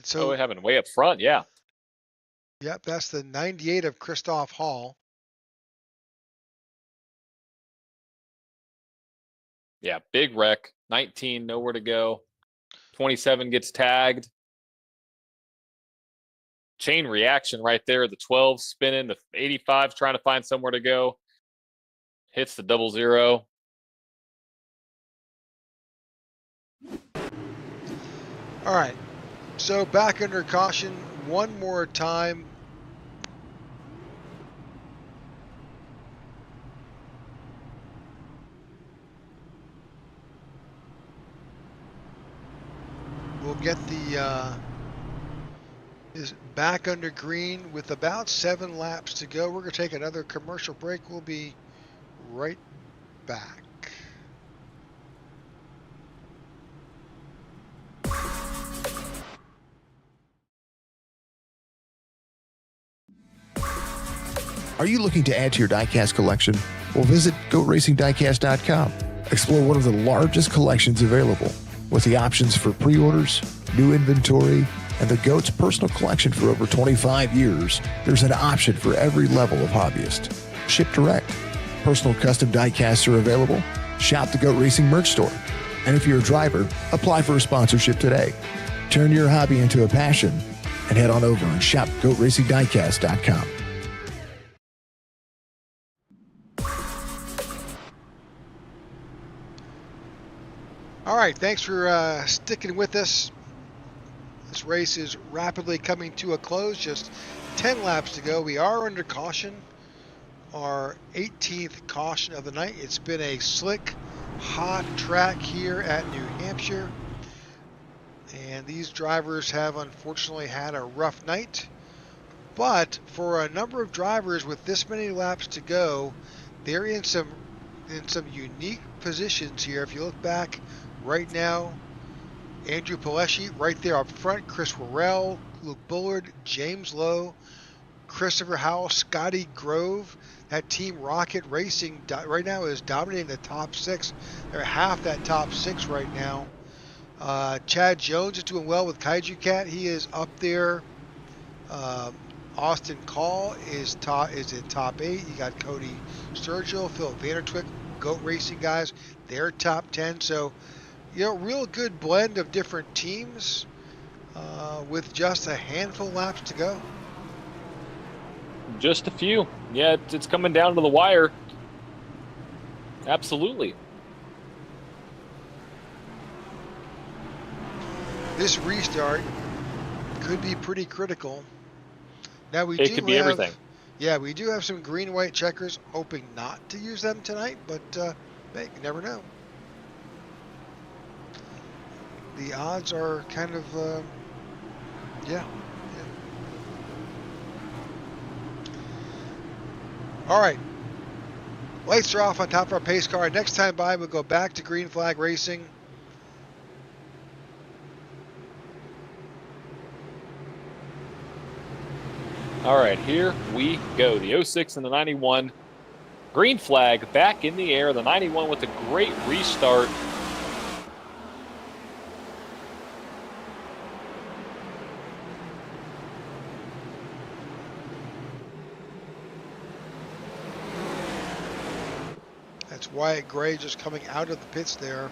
So it happened way up front, yeah. Yep, that's the 98 of Christoph Hall. Yeah, big wreck. 19, nowhere to go. 27 gets tagged. Chain reaction right there. The 12 spinning. The 85 trying to find somewhere to go. Hits the 00. All right. So back under caution one more time. We'll get the is back under green with about 7 laps to go. We're going to take another commercial break. We'll be right back. Are you looking to add to your diecast collection? Well, visit GoatRacingDiecast.com. Explore one of the largest collections available with the options for pre-orders, new inventory, and the GOAT's personal collection for over 25 years. There's an option for every level of hobbyist. Ship direct. Personal custom diecasts are available. Shop the GOAT Racing merch store. And if you're a driver, apply for a sponsorship today. Turn your hobby into a passion and head on over and shop GoatRacingDiecast.com. All right, thanks for sticking with us. This race is rapidly coming to a close. Just 10 laps to go. We are under caution. Our 18th caution of the night. It's been a slick, hot track here at New Hampshire. And these drivers have unfortunately had a rough night. But for a number of drivers with this many laps to go, they're in some unique positions here. If you look back right now, Andrew Paleschi right there up front, Chris Worrell, Luke Bullard, James Lowe, Christopher Howell, Scotty Grove. That Team Rocket Racing right now is dominating the top 6. They're half that top 6 right now. Chad Jones is doing well with Kaiju Cat. He is up there. Austin Call is in top 8. You got Cody Sturgill, Phil Vandertwick, Goat Racing guys. They're top 10. So, real good blend of different teams with just a handful of laps to go. Just a few. Yeah, it's coming down to the wire. Absolutely. This restart could be pretty critical. Now It could be everything. Yeah, we do have some green-white checkers, hoping not to use them tonight, but hey, you never know. The odds are kind of, yeah. All right. Lights are off on top of our pace car. Next time by, we'll go back to green flag racing. All right, here we go. The 06 and the 91. Green flag back in the air. The 91 with a great restart. That's Wyatt Gray just coming out of the pits there.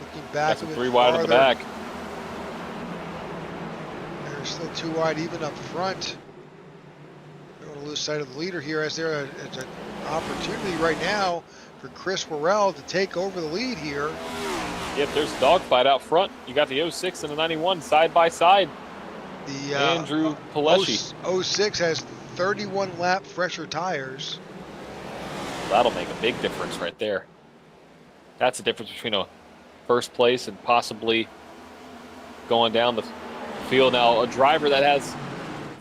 Looking back. That's 3 wide in the back. They're still 2 wide even up front. Don't want to lose sight of the leader here as there's an opportunity right now for Chris Worrell to take over the lead here. Yep, there's a dogfight out front. You got the 06 and the 91 side by side. The Andrew Pileshi. 06 has 31 lap fresher tires. That'll make a big difference right there. That's the difference between a first place and possibly going down the field. Now, a driver that has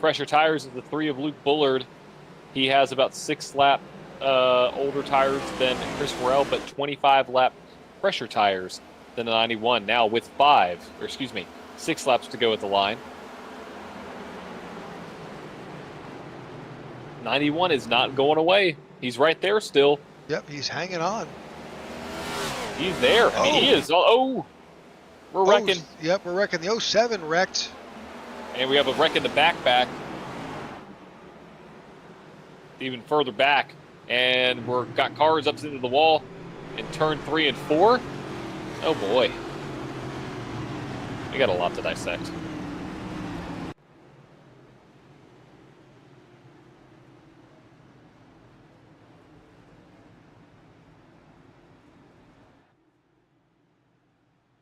fresher tires is the 3 of Luke Bullard. He has about 6 lap older tires than Chris Morrell, but 25 lap fresher tires than the 91. Now with 6 laps to go at the line. 91 is not going away. He's right there still. Yep, he's hanging on. He's there. I mean, he is. Oh, we're wrecking. Yep, we're wrecking. The 07 wrecked. And we have a wreck in the back. Even further back. And we're got cars up into the wall in turn 3 and 4. Oh, boy. We got a lot to dissect.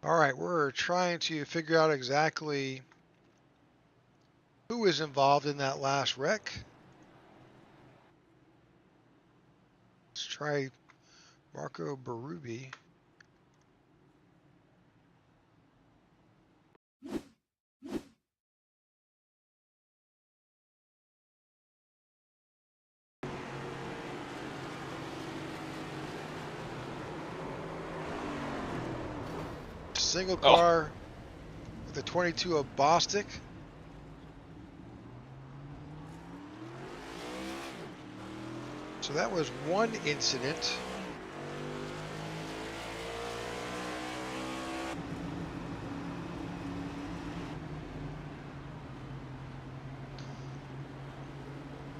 All right, we're trying to figure out exactly who is involved in that last wreck. Let's try Marco Berube. Single car with the 22 of Bostic. So that was one incident.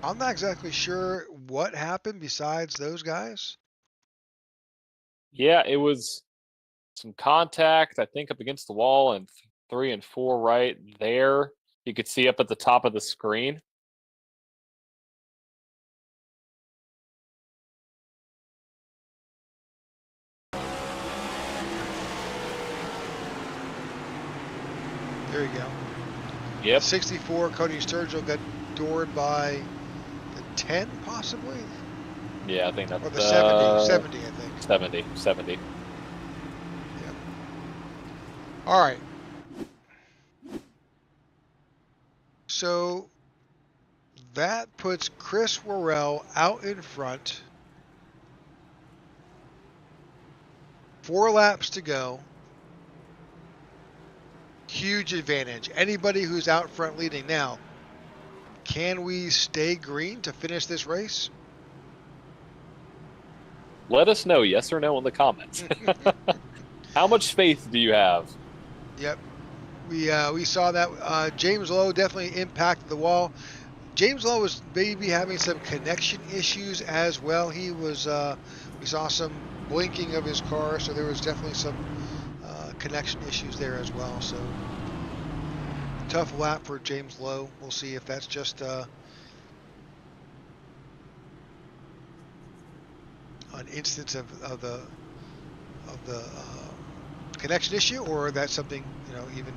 I'm not exactly sure what happened besides those guys. Yeah, it was some contact, I think, up against the wall, and 3 and 4 right there. You could see up at the top of the screen. There you go. Yep. 64, Cody Sturgill got doored by the 10, possibly? Yeah, I think that's or the 70, 70, I think. 70. Yep. All right. So that puts Chris Worrell out in front. 4 laps to go. Huge advantage. Anybody who's out front leading now, can we stay green to finish this race? Let us know, yes or no, in the comments. How much faith do you have? Yep. We saw that James Lowe definitely impacted the wall. James Lowe was maybe having some connection issues as well. He was we saw some blinking of his car, so there was definitely some connection issues there as well. So tough lap for James Lowe. We'll see if that's just an instance of the connection issue, or that's something, you know, even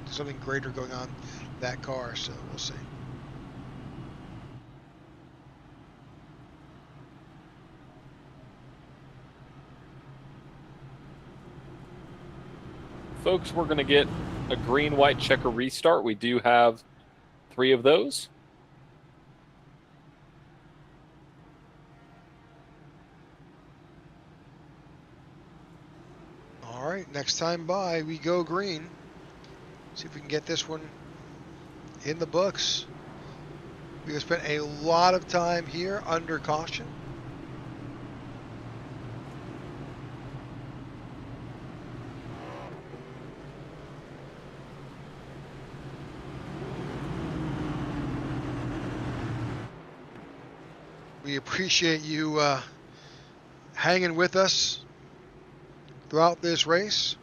something greater going on that car. So we'll see. Folks, we're going to get a green, white checker restart. We do have 3 of those. All right, next time by, we go green. See if we can get this one in the books. We have spent a lot of time here under caution. We appreciate you hanging with us throughout this race.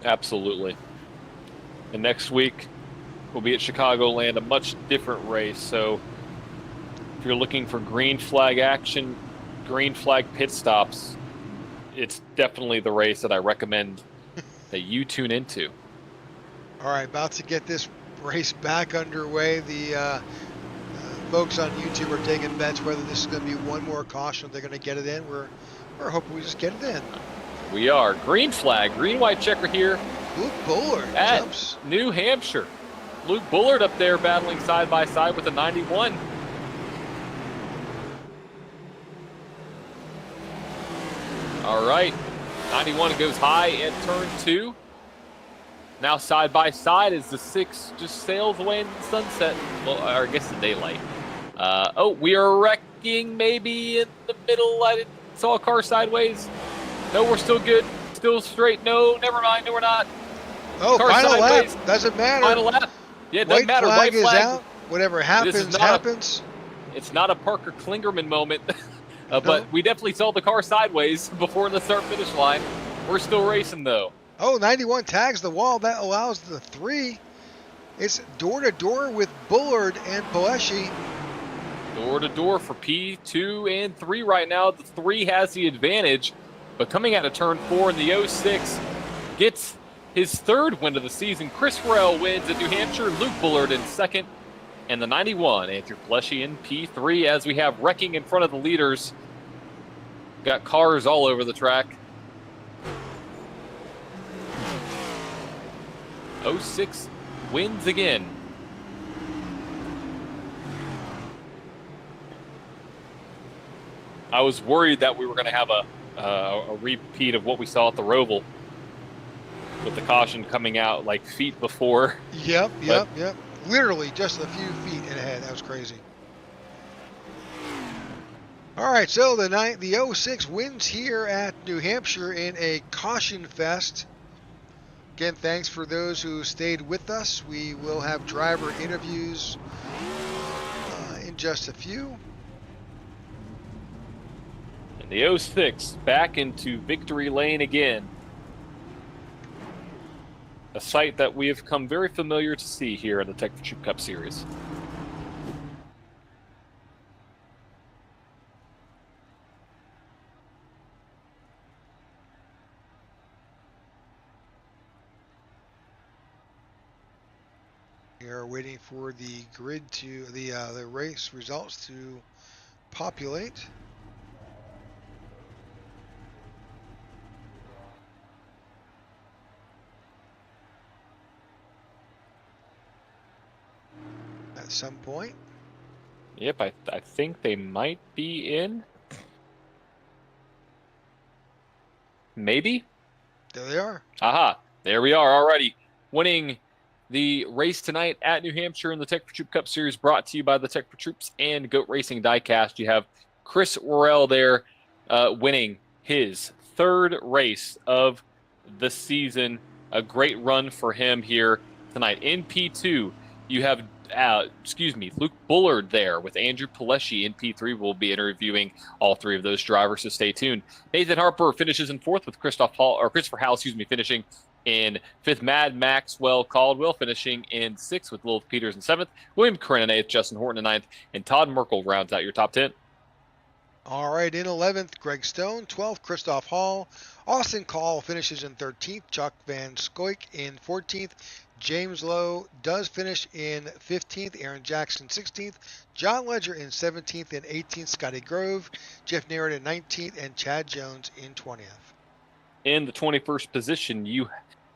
Absolutely. And next week, we'll be at Chicagoland, a much different race. So if you're looking for green flag action, green flag pit stops, it's definitely the race that I recommend that you tune into. All right, about to get this race back underway. The folks on YouTube are taking bets whether this is going to be one more caution. They're going to get it in. We're hoping we just get it in. We are. Green flag, green-white checker here Luke Bullard at jumps. New Hampshire. Luke Bullard up there battling side by side with a 91. All right, 91 goes high at turn 2. Now side by side as the 6 just sails away into the sunset. Well, or I guess the daylight. We are wrecking maybe in the middle. I saw a car sideways. No, we're still good. Still straight. No, never mind. No, we're not. Oh, Car final sideways. lap. Doesn't matter. Final lap. Yeah, it doesn't White matter. flag White flag is out. Whatever happens, not happens. It's not a Parker Klingerman moment, but we definitely saw the car sideways before the start-finish line. We're still racing, though. Oh, 91 tags the wall. That allows the 3. It's door-to-door with Bullard and Paleschi. Door-to-door for P2 and 3 right now. The 3 has the advantage, but coming out of turn 4 in the 06 gets his 3rd win of the season. Chris Farrell wins at New Hampshire. Luke Bullard in 2nd. And the 91, Andrew Paleschi in P3 as we have wrecking in front of the leaders. Got cars all over the track. 06 wins again. I was worried that we were going to have a repeat of what we saw at the Roval with the caution coming out like feet before. Yep. Literally just a few feet ahead. That was crazy. All right, so the 06 wins here at New Hampshire in a caution fest. Again, thanks for those who stayed with us. We will have driver interviews in just a few. And the 06 back into victory lane again. A sight that we have come very familiar to see here in the Tech for Troop Cup Series. We are waiting for the grid to the race results to populate. At some point. Yep, I think they might be in. Maybe? There they are. Aha, there we are already. Winning the race tonight at New Hampshire in the Tech for Troop Cup Series, brought to you by the Tech for Troops and Goat Racing Diecast. You have Chris Worrell there winning his 3rd race of the season. A great run for him here tonight. In P2, you have Luke Bullard there with Andrew Paleschi in P3. We'll be interviewing all 3 of those drivers, so stay tuned. Nathan Harper finishes in 4th with Christopher Howell, finishing in 5th. Mad Maxwell Caldwell finishing in 6th with Lilith Peters in 7th. William Curran in 8th, Justin Horton in 9th, and Todd Merkel rounds out your top 10. All right, in 11th, Greg Stone. 12th, Christoph Hall. Austin Call finishes in 13th. Chuck Van Scoik in 14th. James Lowe does finish in 15th. Aaron Jackson 16th. John Ledger in 17th and 18th. Scotty Grove. Jeff Narrett in 19th. And Chad Jones in 20th. In the 21st position, you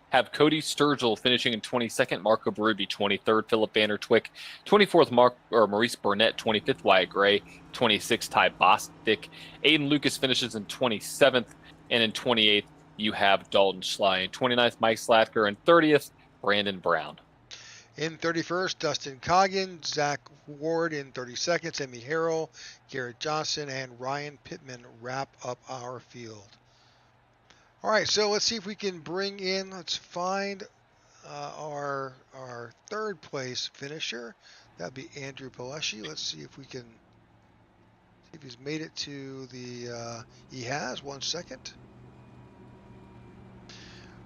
have Cody Sturgill finishing in 22nd. Marco Berube 23rd. Philip Vandertwick 24th. Maurice Burnett 25th. Wyatt Gray 26th. Ty Bostic. Aiden Lucas finishes in 27th. And in 28th, you have Dalton Schley. In 29th, Mike Slatker. And 30th, Brandon Brown. In 31st, Dustin Coggin, Zach Ward in 32nd, Emmy Harrell, Garrett Johnson, and Ryan Pittman wrap up our field. All right, so let's see if we can let's find our 3rd place finisher. That'd be Andrew Paleschi. Let's see if we can see if he's made it to the, he has, 1 second.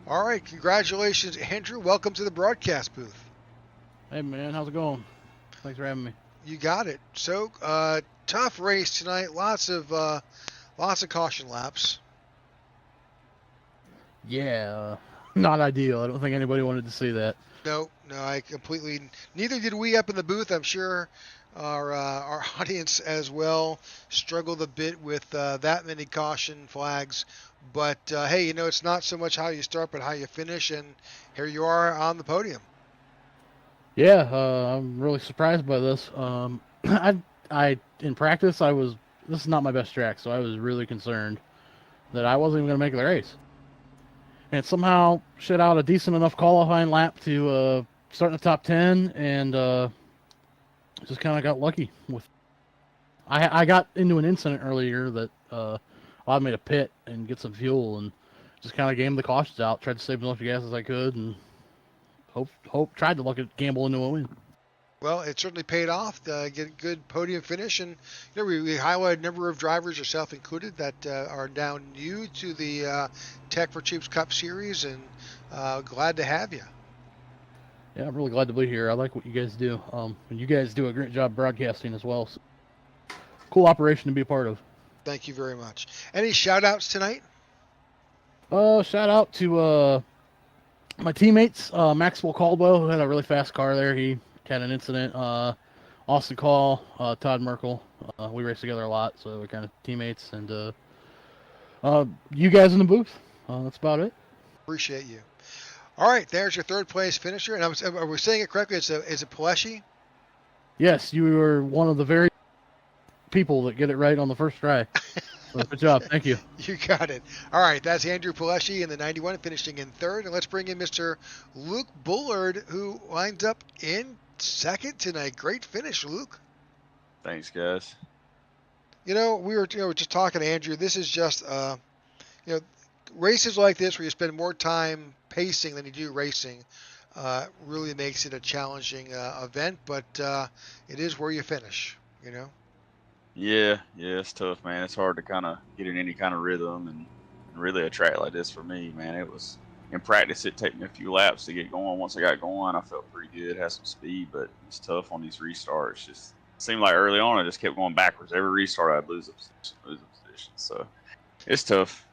All right, congratulations, Andrew. Welcome to the broadcast booth. Hey, man, how's it going? Thanks for having me. You got it. So, tough race tonight. Lots of caution laps. Yeah, Not ideal. I don't think anybody wanted to see that. No, I completely. Neither did we up in the booth. I'm sure our audience as well struggled a bit with that many caution flags. But hey, it's not so much how you start, but how you finish. And here you are on the podium. Yeah, I'm really surprised by this. I in practice, this is not my best track, so I was really concerned that I wasn't even going to make the race. And somehow shit out a decent enough qualifying lap to start in the top 10, and just kind of got lucky with. I got into an incident earlier that allowed me to pit and get some fuel, and just kind of gamed the cautions out, tried to save as much gas as I could, and tried to gamble into a win. Well, it certainly paid off to get a good podium finish, and we highlighted a number of drivers, yourself included, that are now new to the Tech for Troops Cup Series, and glad to have you. Yeah, I'm really glad to be here. I like what you guys do, and you guys do a great job broadcasting as well. So, cool operation to be a part of. Thank you very much. Any shout-outs tonight? Shout out to my teammates, Maxwell Caldwell, who had a really fast car there. He had an incident. Austin Call, Todd Merkel. We race together a lot, so we're kind of teammates. And you guys in the booth. That's about it. Appreciate you. All right, there's your third place finisher. And are we saying it correctly? Is it Paleshi? Yes, you were one of the very people that get it right on the first try. So good job. Thank you. You got it. All right, that's Andrew Paleshi in the 91, finishing in third. And let's bring in Mr. Luke Bullard, who winds up in second tonight. Great finish, Luke. Thanks, guys. We were just talking to Andrew. This is just races like this where you spend more time pacing than you do racing really makes it a challenging event, but it is where you finish. Yeah, it's tough, man. It's hard to kind of get in any kind of rhythm, and really a track like this for me, man. It was in practice. It took me a few laps to get going. Once I got going, I felt pretty good, had some speed, but it's tough on these restarts. Just seemed like early on I just kept going backwards. Every restart I'd lose a position. So it's tough.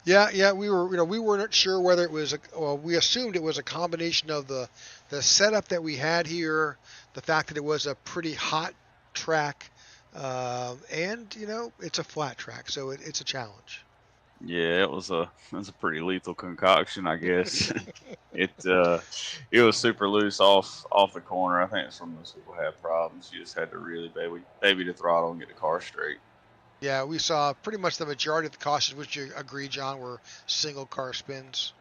Yeah, we weren't sure whether it was we assumed it was a combination of the setup that we had here, the fact that it was a pretty hot track, and it's a flat track, so it's a challenge. Yeah, it was a pretty lethal concoction, I guess. It was super loose off the corner. I think it's when most people have problems. You just had to really baby the throttle and get the car straight. Yeah, we saw pretty much the majority of the cautions, which you agree, John, were single car spins.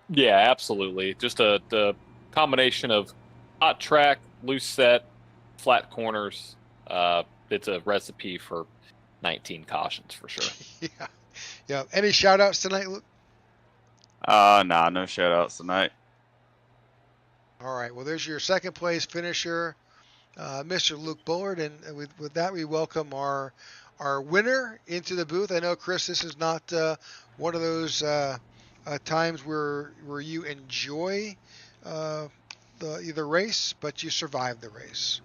Yeah, absolutely. Just the combination of hot track, loose set, flat corners. It's a recipe for 19 cautions for sure. Yeah. Any shout outs tonight, Luke? Nah, no shout outs tonight. All right. Well, there's your second place finisher, Mr. Luke Bullard. And with that, we welcome our winner into the booth. I know, Chris, this is not one of those times where you enjoy the race, but you survived the race.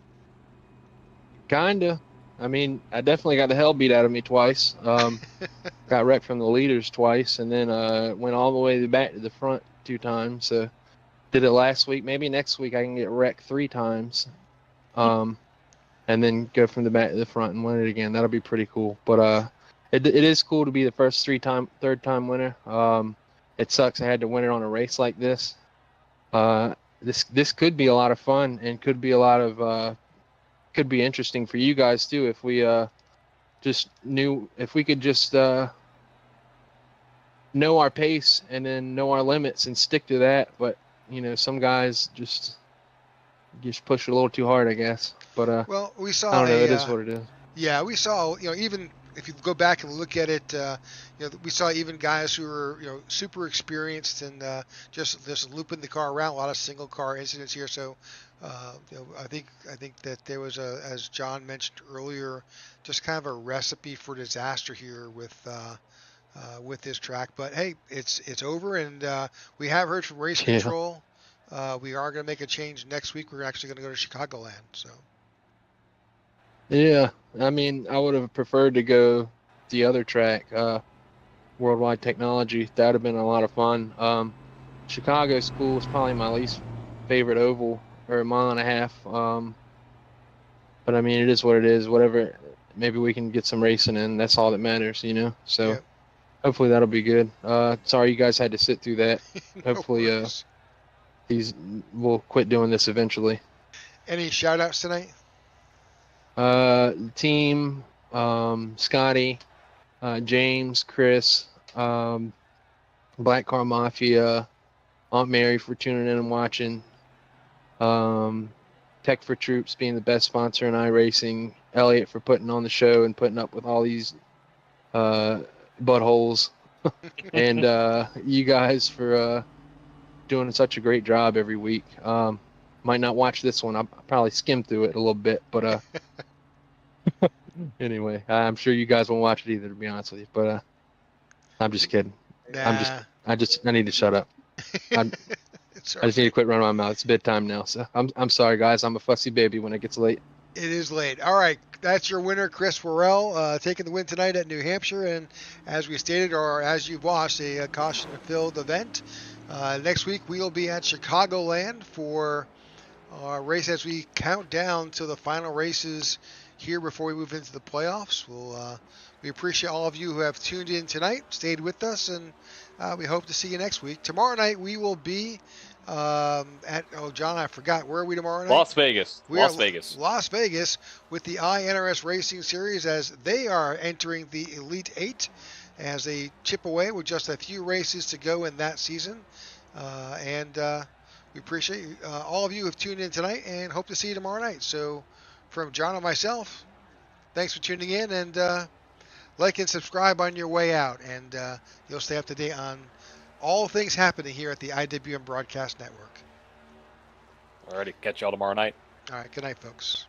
Kinda. I mean, I definitely got the hell beat out of me twice. Got wrecked from the leaders twice, and then went all the way back to the front 2 times. So did it last week. Maybe next week I can get wrecked 3 times. And then go from the back to the front and win it again. That'll be pretty cool. But it is cool to be the first third time winner. It sucks I had to win it on a race like this. This could be a lot of fun and could be a lot of could be interesting for you guys too if we could just know our pace and then know our limits and stick to that. But some guys just push it a little too hard, I guess. But well, we saw. I don't know. It is what it is. Yeah, we saw. Even if you go back and look at it, we saw even guys who were super experienced and just looping the car around. A lot of single car incidents here. So I think that there was as John mentioned earlier, just kind of a recipe for disaster here with this track. But hey, it's over, and we have heard from race control. We are going to make a change next week. We're actually going to go to Chicagoland. So. Yeah, I mean, I would have preferred to go the other track, Worldwide Technology. That would have been a lot of fun. Chicago School is probably my least favorite oval, or a mile and a half. But I mean, it is what it is. Whatever. Maybe we can get some racing in. That's all that matters, you know. So Yep. hopefully that'll be good. Sorry you guys had to sit through that. No Hopefully, worries. we'll quit doing this eventually. Any shout outs tonight? Team, Scotty, James, Chris, Black Car Mafia, Aunt Mary for tuning in and watching, Tech for Troops being the best sponsor in iRacing, Elliot for putting on the show and putting up with all these buttholes, and you guys for doing such a great job every week. Might not watch this one. I'll probably skim through it a little bit, but anyway, I'm sure you guys won't watch it either, to be honest with you. But I'm just kidding. Nah. I need to shut up. It's all I just need to quit running my mouth. It's bedtime now, so I'm sorry, guys. I'm a fussy baby when it gets late. It is late. All right, that's your winner, Chris Worrell, taking the win tonight at New Hampshire, and as we stated, or as you've watched, a caution-filled event. Next week we will be at Chicagoland for our race as we count down to the final races here before we move into the playoffs. We appreciate all of you who have tuned in tonight, stayed with us, and we hope to see you next week. Tomorrow night we will be John, I forgot. Where are we tomorrow night? Las Vegas. Las Vegas with the INRS Racing Series as they are entering the Elite Eight as they chip away with just a few races to go in that season. We appreciate all of you who have tuned in tonight and hope to see you tomorrow night. So from John and myself, thanks for tuning in, and like and subscribe on your way out, and you'll stay up to date on all things happening here at the IWM Broadcast Network. Alrighty, catch y'all tomorrow night. All right, good night, folks.